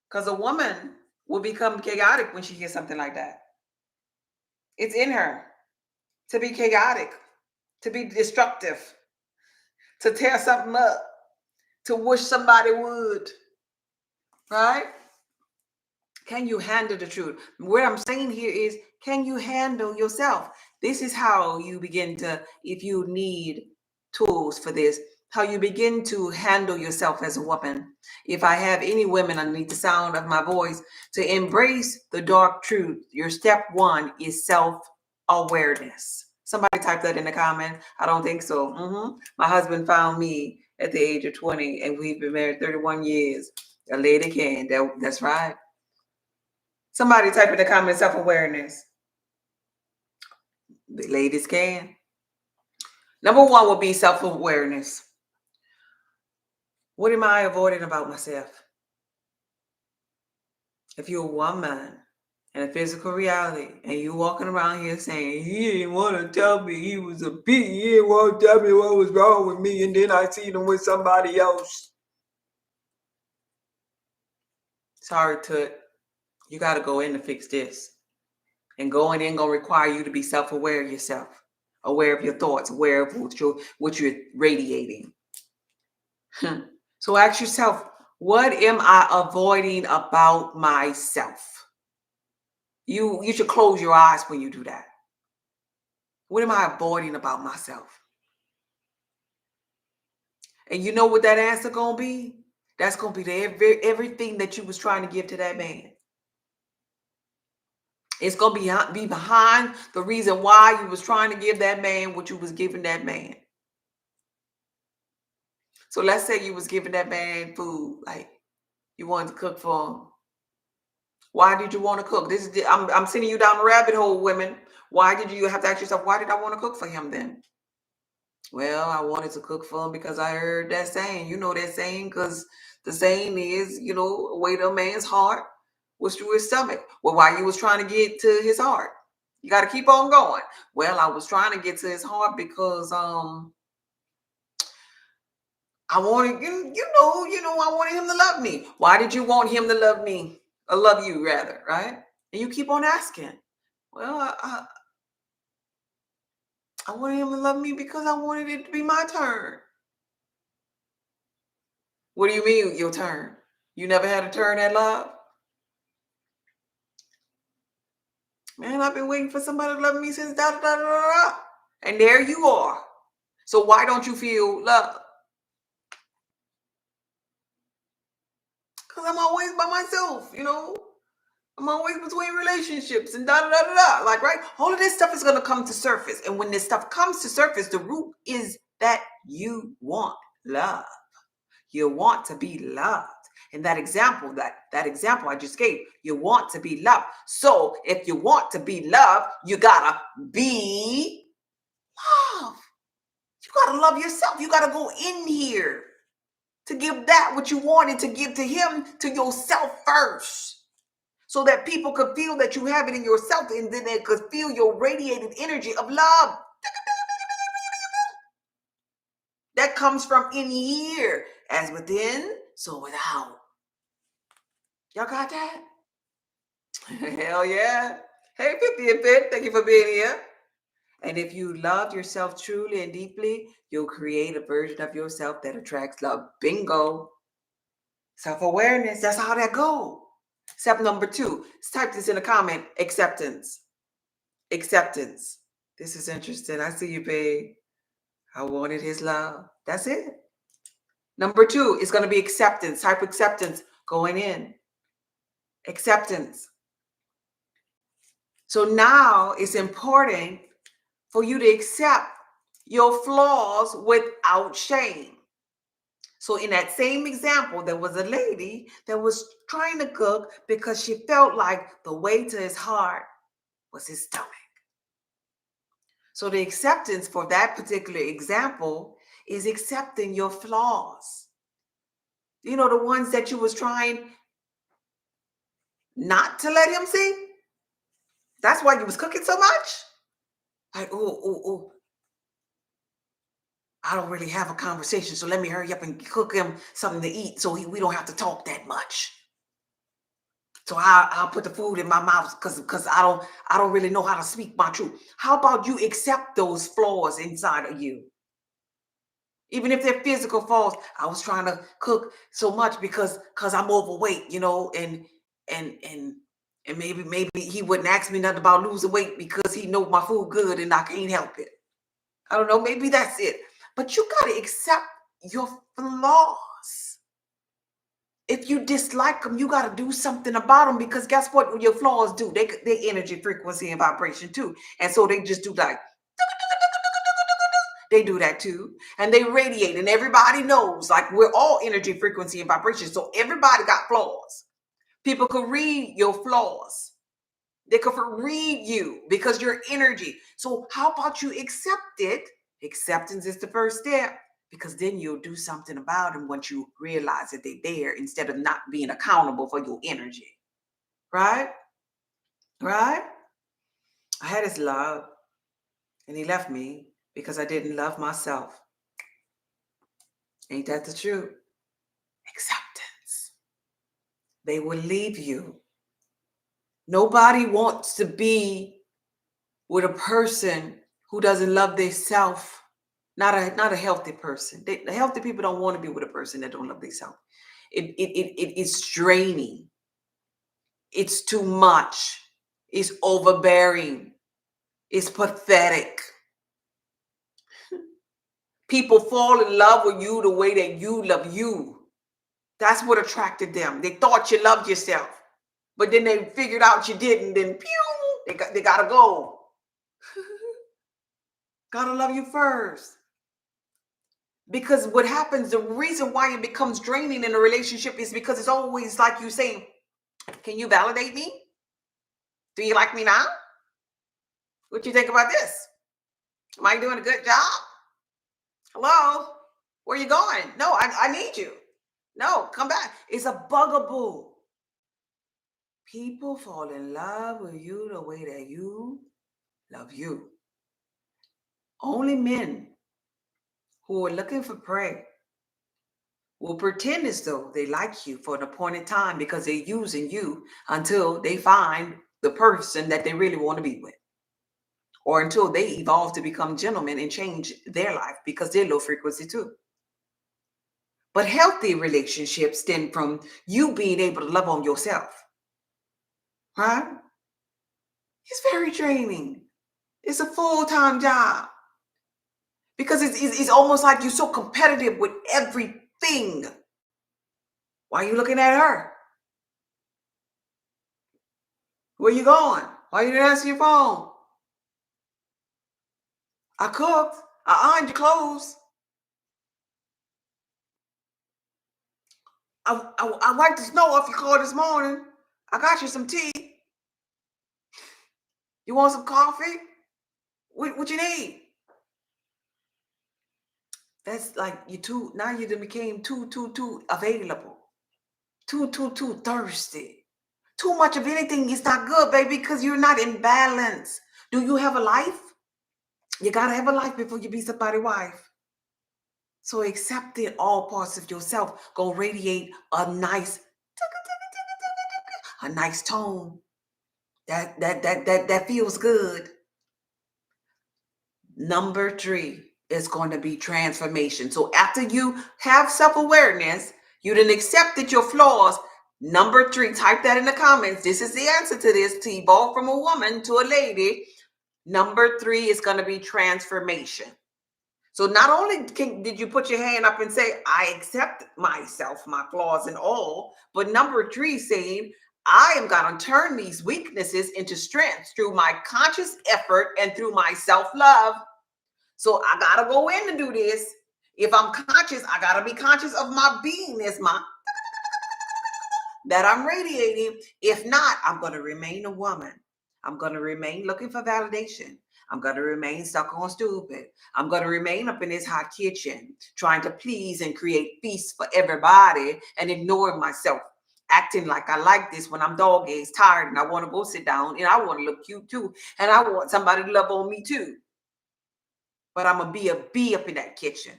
Because a woman will become chaotic when she hears something like that. It's in her to be chaotic, to be destructive, to tear something up, to wish somebody would. Right? Can you handle the truth? What I'm saying here is, can you handle yourself? This is how you begin to, if you need tools for this, how you begin to handle yourself as a woman. If I have any women underneath the sound of my voice, to embrace the dark truth, your step one is self-awareness. Somebody type that in the comments. I don't think so. My husband found me at the age of 20, and we've been married 31 years. A lady can. That's right. Somebody type in the comments, self-awareness. The ladies can. Number one will be self-awareness. What am I avoiding about myself? If you're a woman in a physical reality and you walking around here saying, he didn't want to tell me he was a bitch, he didn't want to tell me what was wrong with me, and then I seen him with somebody else. Sorry, Tut. You got to go in to fix this. And going in gonna require you to be self-aware of yourself, aware of your thoughts, aware of what you're radiating. So ask yourself, What am I avoiding about myself? You should close your eyes when you do that. What am I avoiding about myself? And you know what that answer gonna be? That's gonna be everything that you was trying to give to that man. It's gonna be behind the reason why you was trying to give that man what you was giving that man. So let's say you was giving that man food, like you wanted to cook for him. Why did you want to cook? I'm sending you down the rabbit hole, women. Why did you have to ask yourself, why did I want to cook for him then? Well, I wanted to cook for him because I heard that saying. You know that saying, because the saying is, away to a man's heart was through his stomach. Well, why you was trying to get to his heart? You got to keep on going. Well, I was trying to get to his heart because I wanted I wanted him to love me. Why did you want him to love me? Or love you rather, right? And you keep on asking. Well, I wanted him to love me because I wanted it to be my turn. What do you mean your turn? You never had a turn at love? Man, I've been waiting for somebody to love me since da da da da da. And there you are. So why don't you feel love? Because I'm always by myself, I'm always between relationships and da da da da da. Like, right? All of this stuff is gonna come to surface. And when this stuff comes to surface, the root is that you want love. You want to be loved. And that example I just gave, you want to be loved. So if you want to be loved, you gotta be love. You gotta love yourself. You gotta go in here to give that what you wanted to give to him, to yourself first. So that people could feel that you have it in yourself, and then they could feel your radiated energy of love. That comes from in here. As within, so without. Y'all got that? Hell yeah. Hey, 50 and Fit, thank you for being here. And if you love yourself truly and deeply, you'll create a version of yourself that attracts love. Bingo. Self-awareness, that's how that goes. Step number 2, type this in a comment, acceptance. Acceptance. This is interesting. I see you, babe. I wanted his love. That's it. Number 2 is going to be acceptance. Type acceptance going in. Acceptance. So now it's important for you to accept your flaws without shame. So in that same example, there was a lady that was trying to cook because she felt like the way to his heart was his stomach. So the acceptance for that particular example is accepting your flaws. The ones that you was trying not to let him see. That's why you was cooking so much. Like, oh, I don't really have a conversation, so let me hurry up and cook him something to eat so we don't have to talk that much. So I'll put the food in my mouth because I don't really know how to speak my truth. How about you accept those flaws inside of you? Even if they're physical flaws. I was trying to cook so much because I'm overweight, and maybe he wouldn't ask me nothing about losing weight because he knows my food good and I can't help it. I don't know, maybe that's it. But you got to accept your flaws. If you dislike them, you got to do something about them, because guess what your flaws do? They energy, frequency, and vibration too. And so they just do like, they do that too. And they radiate, and everybody knows, like, we're all energy, frequency, and vibration. So everybody got flaws. People could read your flaws. They could read you because you're energy. So how about you accept it? Acceptance is the first step, because then you'll do something about them once you realize that they're there, instead of not being accountable for your energy. Right? Right? I had his love, and he left me because I didn't love myself. Ain't that the truth? Acceptance. They will leave you. Nobody wants to be with a person who doesn't love themselves. Not a healthy person. The healthy people don't want to be with a person that don't love themselves. It's draining. It's too much. It's overbearing. It's pathetic. People fall in love with you the way that you love you. That's what attracted them. They thought you loved yourself, but then they figured out you didn't. Then pew, they gotta go. Gotta love you first. Because what happens, the reason why it becomes draining in a relationship is because it's always like you saying, can you validate me? Do you like me now? What you think about this? Am I doing a good job? Hello? Where you going? No, I need you. No, come back. It's a bugaboo. People fall in love with you the way that you love you. Only men who are looking for prey will pretend as though they like you for an appointed time because they're using you until they find the person that they really want to be with, or until they evolve to become gentlemen and change their life because they're low frequency too. But healthy relationships stem from you being able to love on yourself. Right? It's very draining. It's a full-time job because it's almost like you're so competitive with everything. Why are you looking at her? Where you going? Why you didn't answer your phone? I cooked. I ironed your clothes. I wiped the snow off your car this morning. I got you some tea. You want some coffee? What you need? That's like now you done became too available. Too thirsty. Too much of anything is not good, baby, because you're not in balance. Do you have a life? You gotta have a life before you be somebody's wife. So accepting all parts of yourself gonna radiate a nice tone that feels good. Number 3 is going to be transformation. So after you have self-awareness, you done accepted your flaws. Number 3, type that in the comments. This is the answer to this, to evolve from a woman to a lady. Number 3 is going to be transformation. So not only did you put your hand up and say, I accept myself, my flaws and all, but number 3 saying, I am going to turn these weaknesses into strengths through my conscious effort and through my self-love. So I got to go in to do this. If I'm conscious, I got to be conscious of my beingness, that I'm radiating. If not, I'm going to remain a woman. I'm going to remain looking for validation. I'm going to remain stuck on stupid. I'm going to remain up in this hot kitchen, trying to please and create feasts for everybody and ignoring myself, acting like I like this when I'm dog days, tired, and I want to go sit down and I want to look cute too. And I want somebody to love on me too. But I'm going to be a bee up in that kitchen.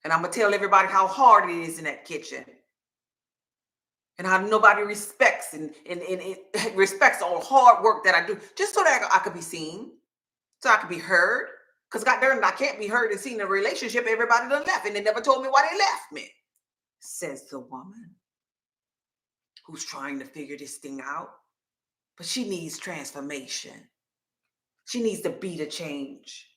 And I'm going to tell everybody how hard it is in that kitchen. And how nobody respects and respects all the hard work that I do, just so that I could be seen, so I could be heard. Because God darn it, I can't be heard and seen in a relationship. Everybody done left, and they never told me why they left me, says the woman who's trying to figure this thing out. But she needs transformation. She needs to be the change.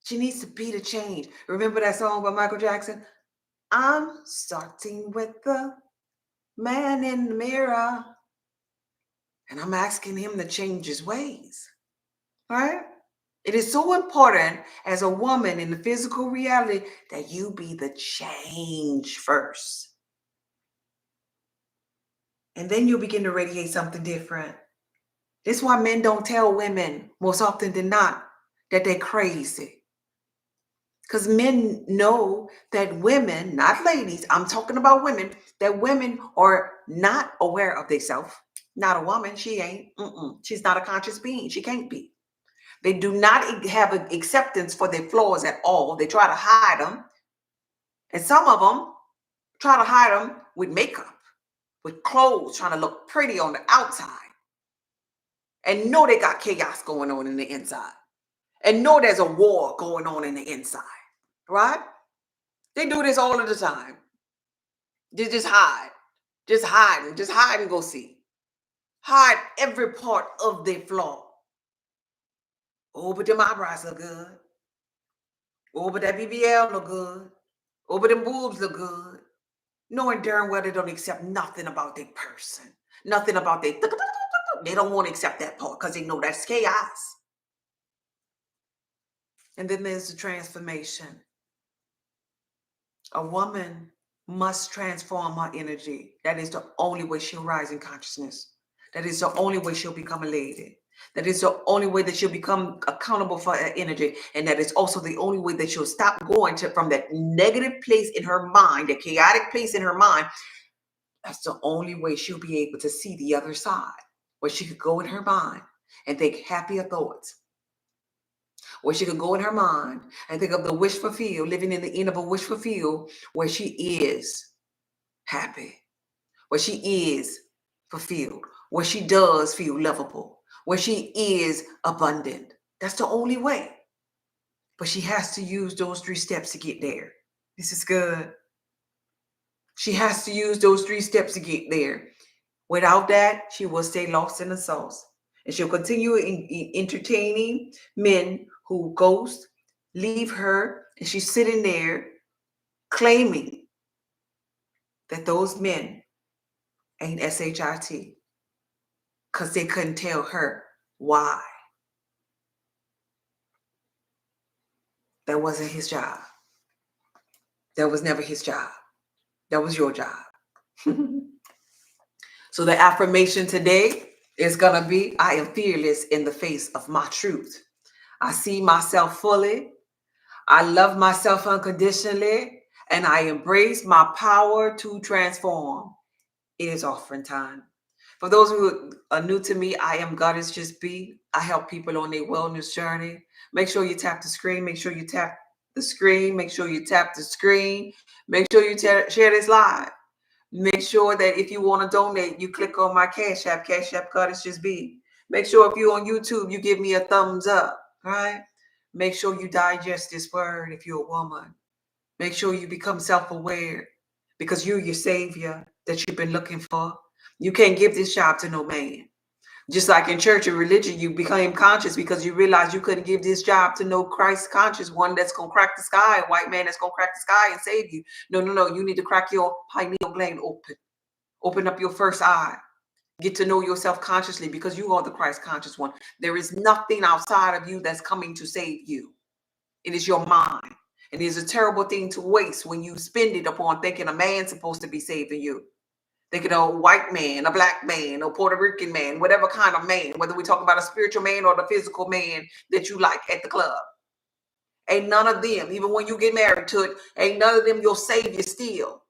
She needs to be the change. Remember that song by Michael Jackson? I'm starting with the man in the mirror. And I'm asking him to change his ways. Right? It is so important as a woman in the physical reality that you be the change first. And then you'll begin to radiate something different. That's why men don't tell women most often than not that they're crazy. Because men know that women, not ladies, I'm talking about women, that women are not aware of themselves. Not a woman, she ain't. She's not a conscious being. She can't be. They do not have an acceptance for their flaws at all. They try to hide them. And some of them try to hide them with makeup, with clothes, trying to look pretty on the outside. And know they got chaos going on in the inside. and know there's a war going on in the inside, right? They do this all of the time. They just hide, just hide and go see. Hide every part of their flaw. Oh, but them eyebrows look good. Oh, but that BBL look good. Oh, but them boobs look good. Knowing darn well they don't accept nothing about their person. Nothing about their... They don't want to accept that part because they know that's chaos. And then there's the transformation. A woman must transform her energy. That is the only way she'll rise in consciousness. That is the only way she'll become a lady. That is the only way that she'll become accountable for her energy. And that is also the only way that she'll stop going from that negative place in her mind, the chaotic place in her mind. That's the only way she'll be able to see the other side, where she could go in her mind and think happier thoughts, where she could go in her mind and think of the wish fulfilled, living in the end of a wish fulfilled, where she is happy, where she is fulfilled, where she does feel lovable, where she is abundant. That's the only way. But she has to use those 3 steps to get there. This is good. She has to use those 3 steps to get there. Without that, she will stay lost in the sauce. And she'll continue entertaining men who ghost, leave her, and she's sitting there claiming that those men ain't SHIT because they couldn't tell her why. That wasn't his job. That was never his job. That was your job. So the affirmation today is going to be, I am fearless in the face of my truth. I see myself fully. I love myself unconditionally. And I embrace my power to transform. It is offering time. For those who are new to me, I am Goddess Just Be. I help people on their wellness journey. Make sure you tap the screen. Make sure you tap the screen. Make sure you tap the screen. Make sure you share this live. Make sure that if you want to donate, you click on my Cash App Goddess Just Be. Make sure if you're on YouTube, you give me a thumbs up, right? Make sure you digest this word if you're a woman. Make sure you become self-aware because you're your savior that you've been looking for. You can't give this job to no man. Just like in church and religion, you became conscious because you realized you couldn't give this job to no Christ conscious one that's going to crack the sky, a white man that's going to crack the sky and save you. No. You need to crack your pineal gland open. Open up your first eye. Get to know yourself consciously because you are the Christ conscious one. There is nothing outside of you that's coming to save you. It is your mind. It is a terrible thing to waste when you spend it upon thinking a man's supposed to be saving you. Thinking a white man, a black man, a Puerto Rican man, whatever kind of man, whether we talk about a spiritual man or the physical man that you like at the club. Ain't none of them, even when you get married to it, ain't none of them your savior still.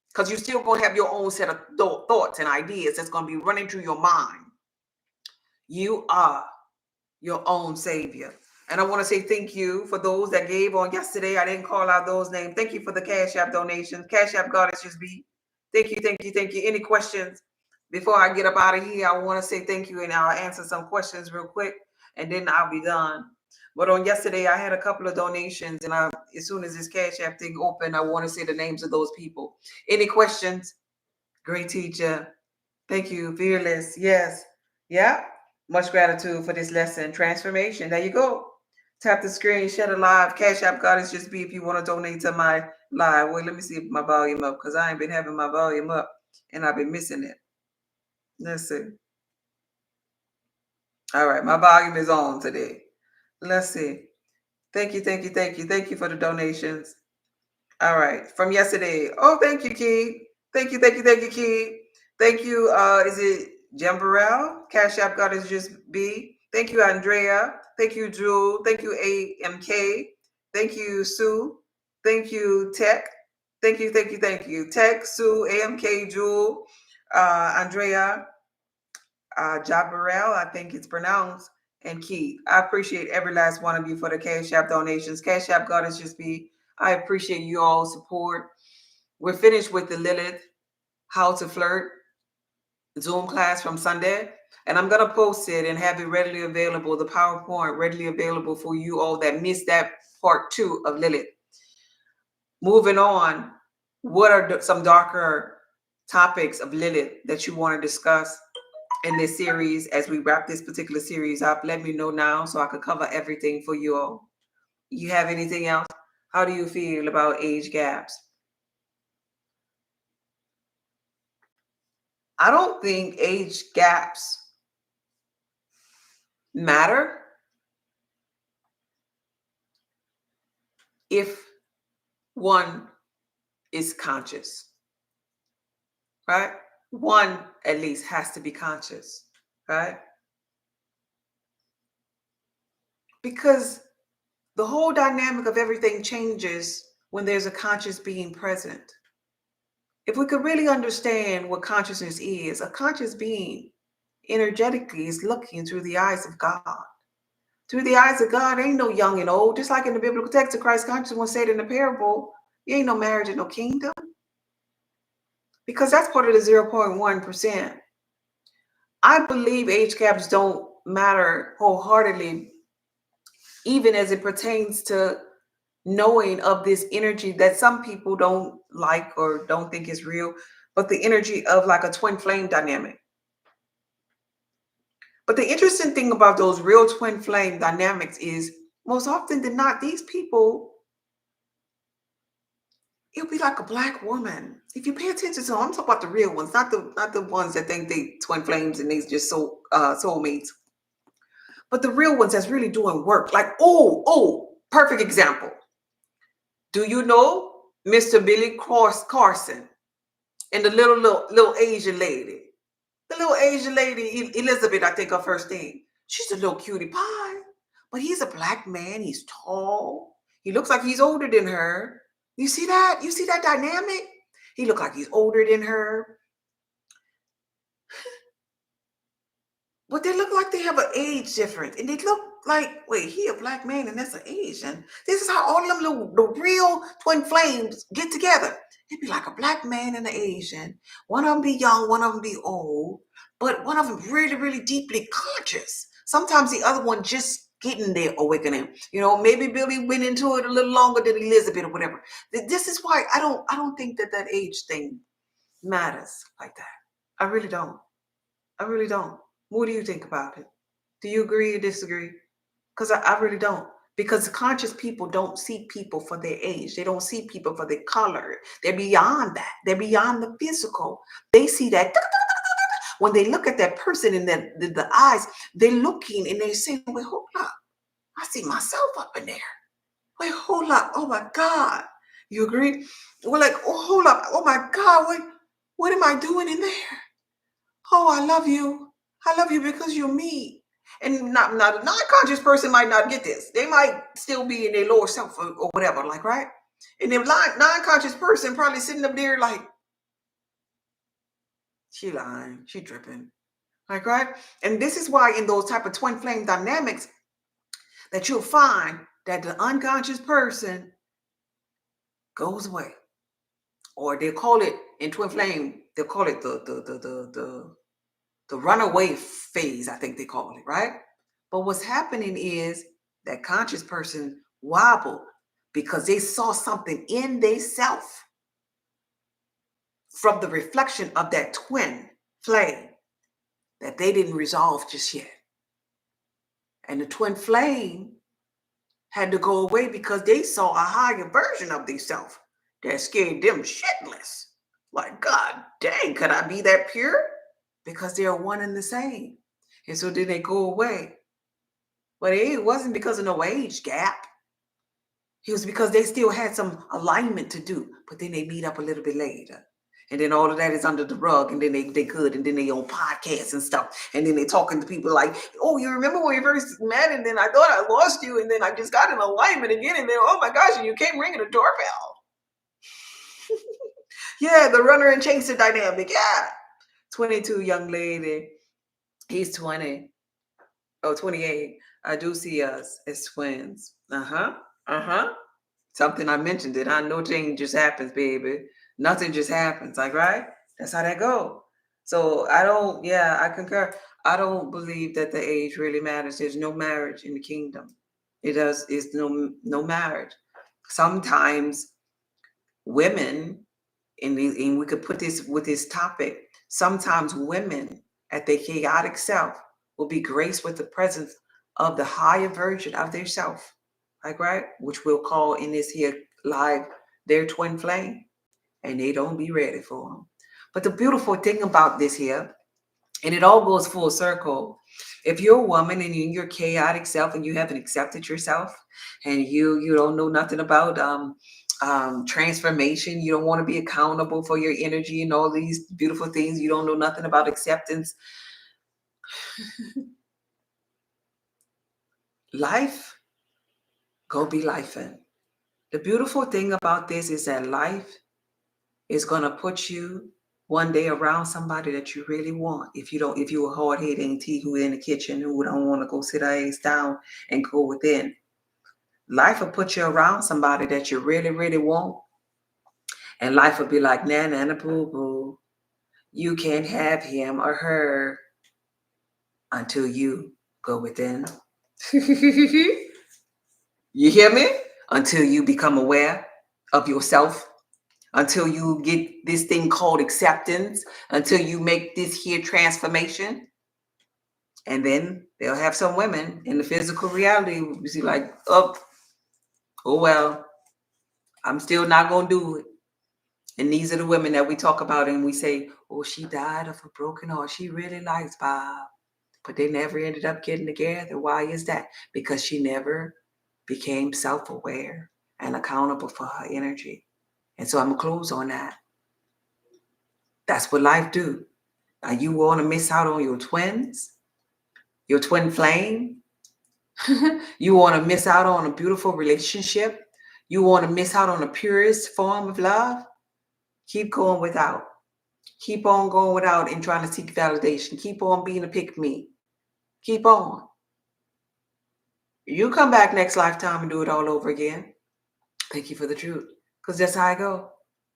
Because you're still going to have your own set of thoughts and ideas that's going to be running through your mind. You are your own savior. And I want to say thank you for those that gave on yesterday. I didn't call out those names. Thank you for the Cash App donations. Cash App Goddess Just Be. Thank you. Any questions? Before I get up out of here, I want to say thank you, and I'll answer some questions real quick, and then I'll be done. But on yesterday, I had a couple of donations, and as soon as this Cash App thing opened, I want to say the names of those people. Any questions? Great teacher. Thank you. Fearless. Yes. Yeah. Much gratitude for this lesson. Transformation. There you go. Tap the screen, share the live. Cash App Goddess Just Be if you want to donate to my live. Wait, let me see if my volume up because I ain't been having my volume up and I've been missing it. Let's see. All right, my volume is on today. Let's see. Thank you. Thank you for the donations. All right, from yesterday. Oh, thank you, Key. Thank you, Key. Thank you. Is it Jambarel? Cash App Goddess Just Be. Thank you, Andrea. Thank you, Jewel. Thank you, AMK. Thank you, Sue. Thank you, Tech. Thank you. Tech, Sue, AMK, Jewel, Andrea, Jabarel, I think it's pronounced, and Key. I appreciate every last one of you for the Cash App donations. Cash App Goddess Just Be. I appreciate you all's support. We're finished with the Lilith How to Flirt Zoom class from Sunday. And I'm gonna post it and have it readily available, the PowerPoint readily available for you all that missed that part 2 of Lilith. Moving on, what are some darker topics of Lilith that you want to discuss in this series as we wrap this particular series up? Let me know now so I can cover everything for you all. You have anything else? How do you feel about age gaps? I don't think age gaps matter if one is conscious, right? One at least has to be conscious, right? Because the whole dynamic of everything changes when there's a conscious being present. If we could really understand what consciousness is, a conscious being energetically is looking through the eyes of God. Through the eyes of God, ain't no young and old. Just like in the biblical text of Christ conscious one said in the parable, you ain't no marriage and no kingdom. Because that's part of the 0.1%. I believe age gaps don't matter wholeheartedly, even as it pertains to knowing of this energy that some people don't like or don't think is real, but the energy of like a twin flame dynamic. But the interesting thing about those real twin flame dynamics is most often than not, these people, it'll be like a black woman. If you pay attention to them, I'm talking about the real ones, not the ones that think they twin flames and they just soulmates. But the real ones that's really doing work. Like, perfect example. Do you know Mr. Billy Carson and the little Asian lady? The little Asian lady, Elizabeth, I think her first name. She's a little cutie pie. But he's a black man. He's tall. He looks like he's older than her. You see that? You see that dynamic? He looked like he's older than her. But they look like they have an age difference. And they look like, wait, he a black man and that's an Asian. This is how all of them the real twin flames get together. It'd be like a black man and an Asian. One of them be young, one of them be old. But one of them really, really deeply conscious. Sometimes the other one just getting their awakening. You know, maybe Billy went into it a little longer than Elizabeth or whatever. This is why I don't think that age thing matters like that. I really don't. I really don't. What do you think about it? Do you agree or disagree? Because I really don't. Because conscious people don't see people for their age. They don't see people for their color. They're beyond that. They're beyond the physical. They see that when they look at that person in the eyes, they're looking and they're saying, wait, hold up. I see myself up in there. Wait, hold up. Oh my God. You agree? We're like, oh, hold up. Oh my God. What am I doing in there? Oh, I love you. I love you because you're me. And not a non-conscious person might not get this. They might still be in their lower self or whatever, like, right? And the non-conscious person probably sitting up there like, she lying, she dripping. Like, right? And this is why in those type of twin flame dynamics that you'll find that the unconscious person goes away. Or they'll call it in twin flame, they'll call it the runaway phase, I think they call it, right? But what's happening is that conscious person wobbled because they saw something in they self from the reflection of that twin flame that they didn't resolve just yet. And the twin flame had to go away because they saw a higher version of themselves that scared them shitless. Like, God dang, could I be that pure? Because they are one and the same. And so then they go away. But it wasn't because of no age gap. It was because they still had some alignment to do. But then they meet up a little bit later. And then all of that is under the rug. And then they could. And then they on podcasts and stuff. And then they talking to people like, oh, you remember when we first met? And then I thought I lost you. And then I just got in alignment again. And then, oh my gosh, and you came ringing the doorbell. Yeah, the runner and chaser dynamic. Yeah. 22 young lady. He's 20. Oh, 28. I do see us as twins. Something I mentioned it. I know change just happens, baby. Nothing just happens. Like, right? That's how that go. So I concur. I don't believe that the age really matters. There's no marriage in the kingdom. It's no marriage. Sometimes women, and we could put this with this topic, sometimes women at their chaotic self will be graced with the presence of the higher version of their self, like, right, which we'll call in this here live their twin flame, and they don't be ready for them. But the beautiful thing about this here, and it all goes full circle, if you're a woman and you're in your chaotic self and you haven't accepted yourself, and you don't know nothing about transformation, you don't want to be accountable for your energy and all these beautiful things, you don't know nothing about acceptance, life go be lifing. The beautiful thing about this is that life is going to put you one day around somebody that you really want. If you're a hard-headed auntie who in the kitchen who don't want to go sit her ass down and go within, life will put you around somebody that you really, really want. And life will be like, nah, nah, nah, boo, boo. You can't have him or her until you go within. You hear me? Until you become aware of yourself, until you get this thing called acceptance, until you make this here transformation. And then they'll have some women in the physical reality, you see, like, oh well, I'm still not going to do it. And these are the women that we talk about and we say, oh, she died of a broken heart. She really likes Bob. But they never ended up getting together. Why is that? Because she never became self-aware and accountable for her energy. And so I'm going to close on that. That's what life do. Now, you want to miss out on your twins, your twin flame. You want to miss out on a beautiful relationship. You want to miss out on the purest form of love. Keep going without. Keep on going without and trying to seek validation. Keep on being a pick-me. Keep on. You come back next lifetime and do it all over again. Thank you for the truth. Because that's how I go.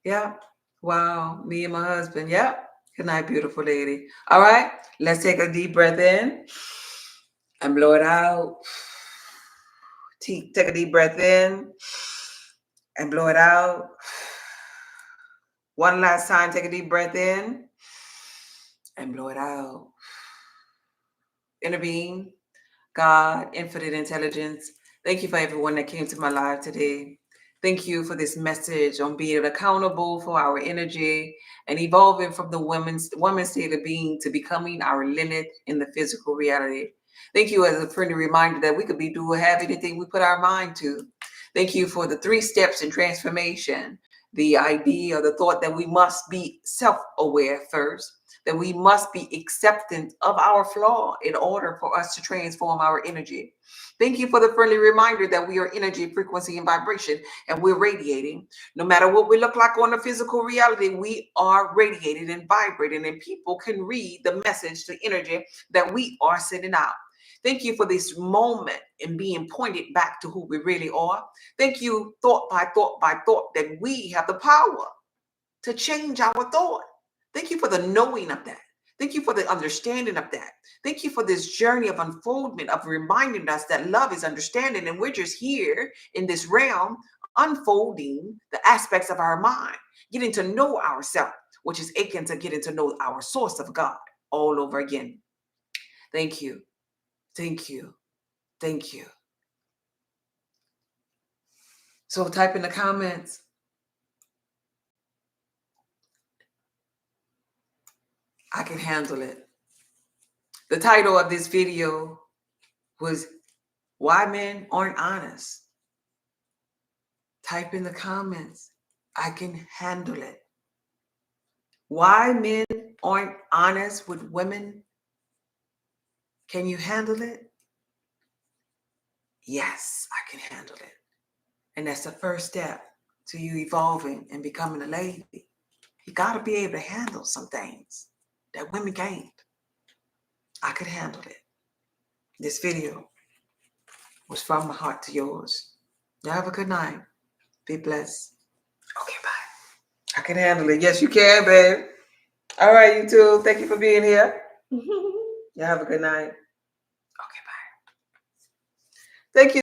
Yeah. Wow. Me and my husband. Yeah. Good night, beautiful lady. All right. Let's take a deep breath in and blow it out. Take a deep breath in and blow it out. One last time, take a deep breath in and blow it out. Inner being, God, infinite intelligence, thank you for everyone that came to my live today. Thank you for this message on being accountable for our energy and evolving from the woman's state of being to becoming our limit in the physical reality. Thank you as a friendly reminder that we could have anything we put our mind to. Thank you for the 3 steps in transformation. The idea or the thought that we must be self-aware first, that we must be acceptant of our flaw in order for us to transform our energy. Thank you for the friendly reminder that we are energy, frequency, and vibration, and we're radiating. No matter what we look like on the physical reality, we are radiating and vibrating, and people can read the message, the energy that we are sending out. Thank you for this moment and being pointed back to who we really are. Thank you, thought by thought by thought, that we have the power to change our thought. Thank you for the knowing of that. Thank you for the understanding of that. Thank you for this journey of unfoldment, of reminding us that love is understanding, and we're just here in this realm unfolding the aspects of our mind, getting to know ourselves, which is akin to getting to know our source of God all over again. Thank you. Thank you. Thank you. So type in the comments. I can handle it. The title of this video was Why Men Aren't Honest. Type in the comments. I can handle it. Why men aren't honest with women. Can you handle it? Yes, I can handle it. And that's the first step to you evolving and becoming a lady. You got to be able to handle some things that women can't. I could handle it. This video was from my heart to yours. Y'all have a good night. Be blessed. Okay, bye. I can handle it. Yes, you can, babe. All right, you too. Thank you for being here. You have a good night. Okay, bye. Thank you.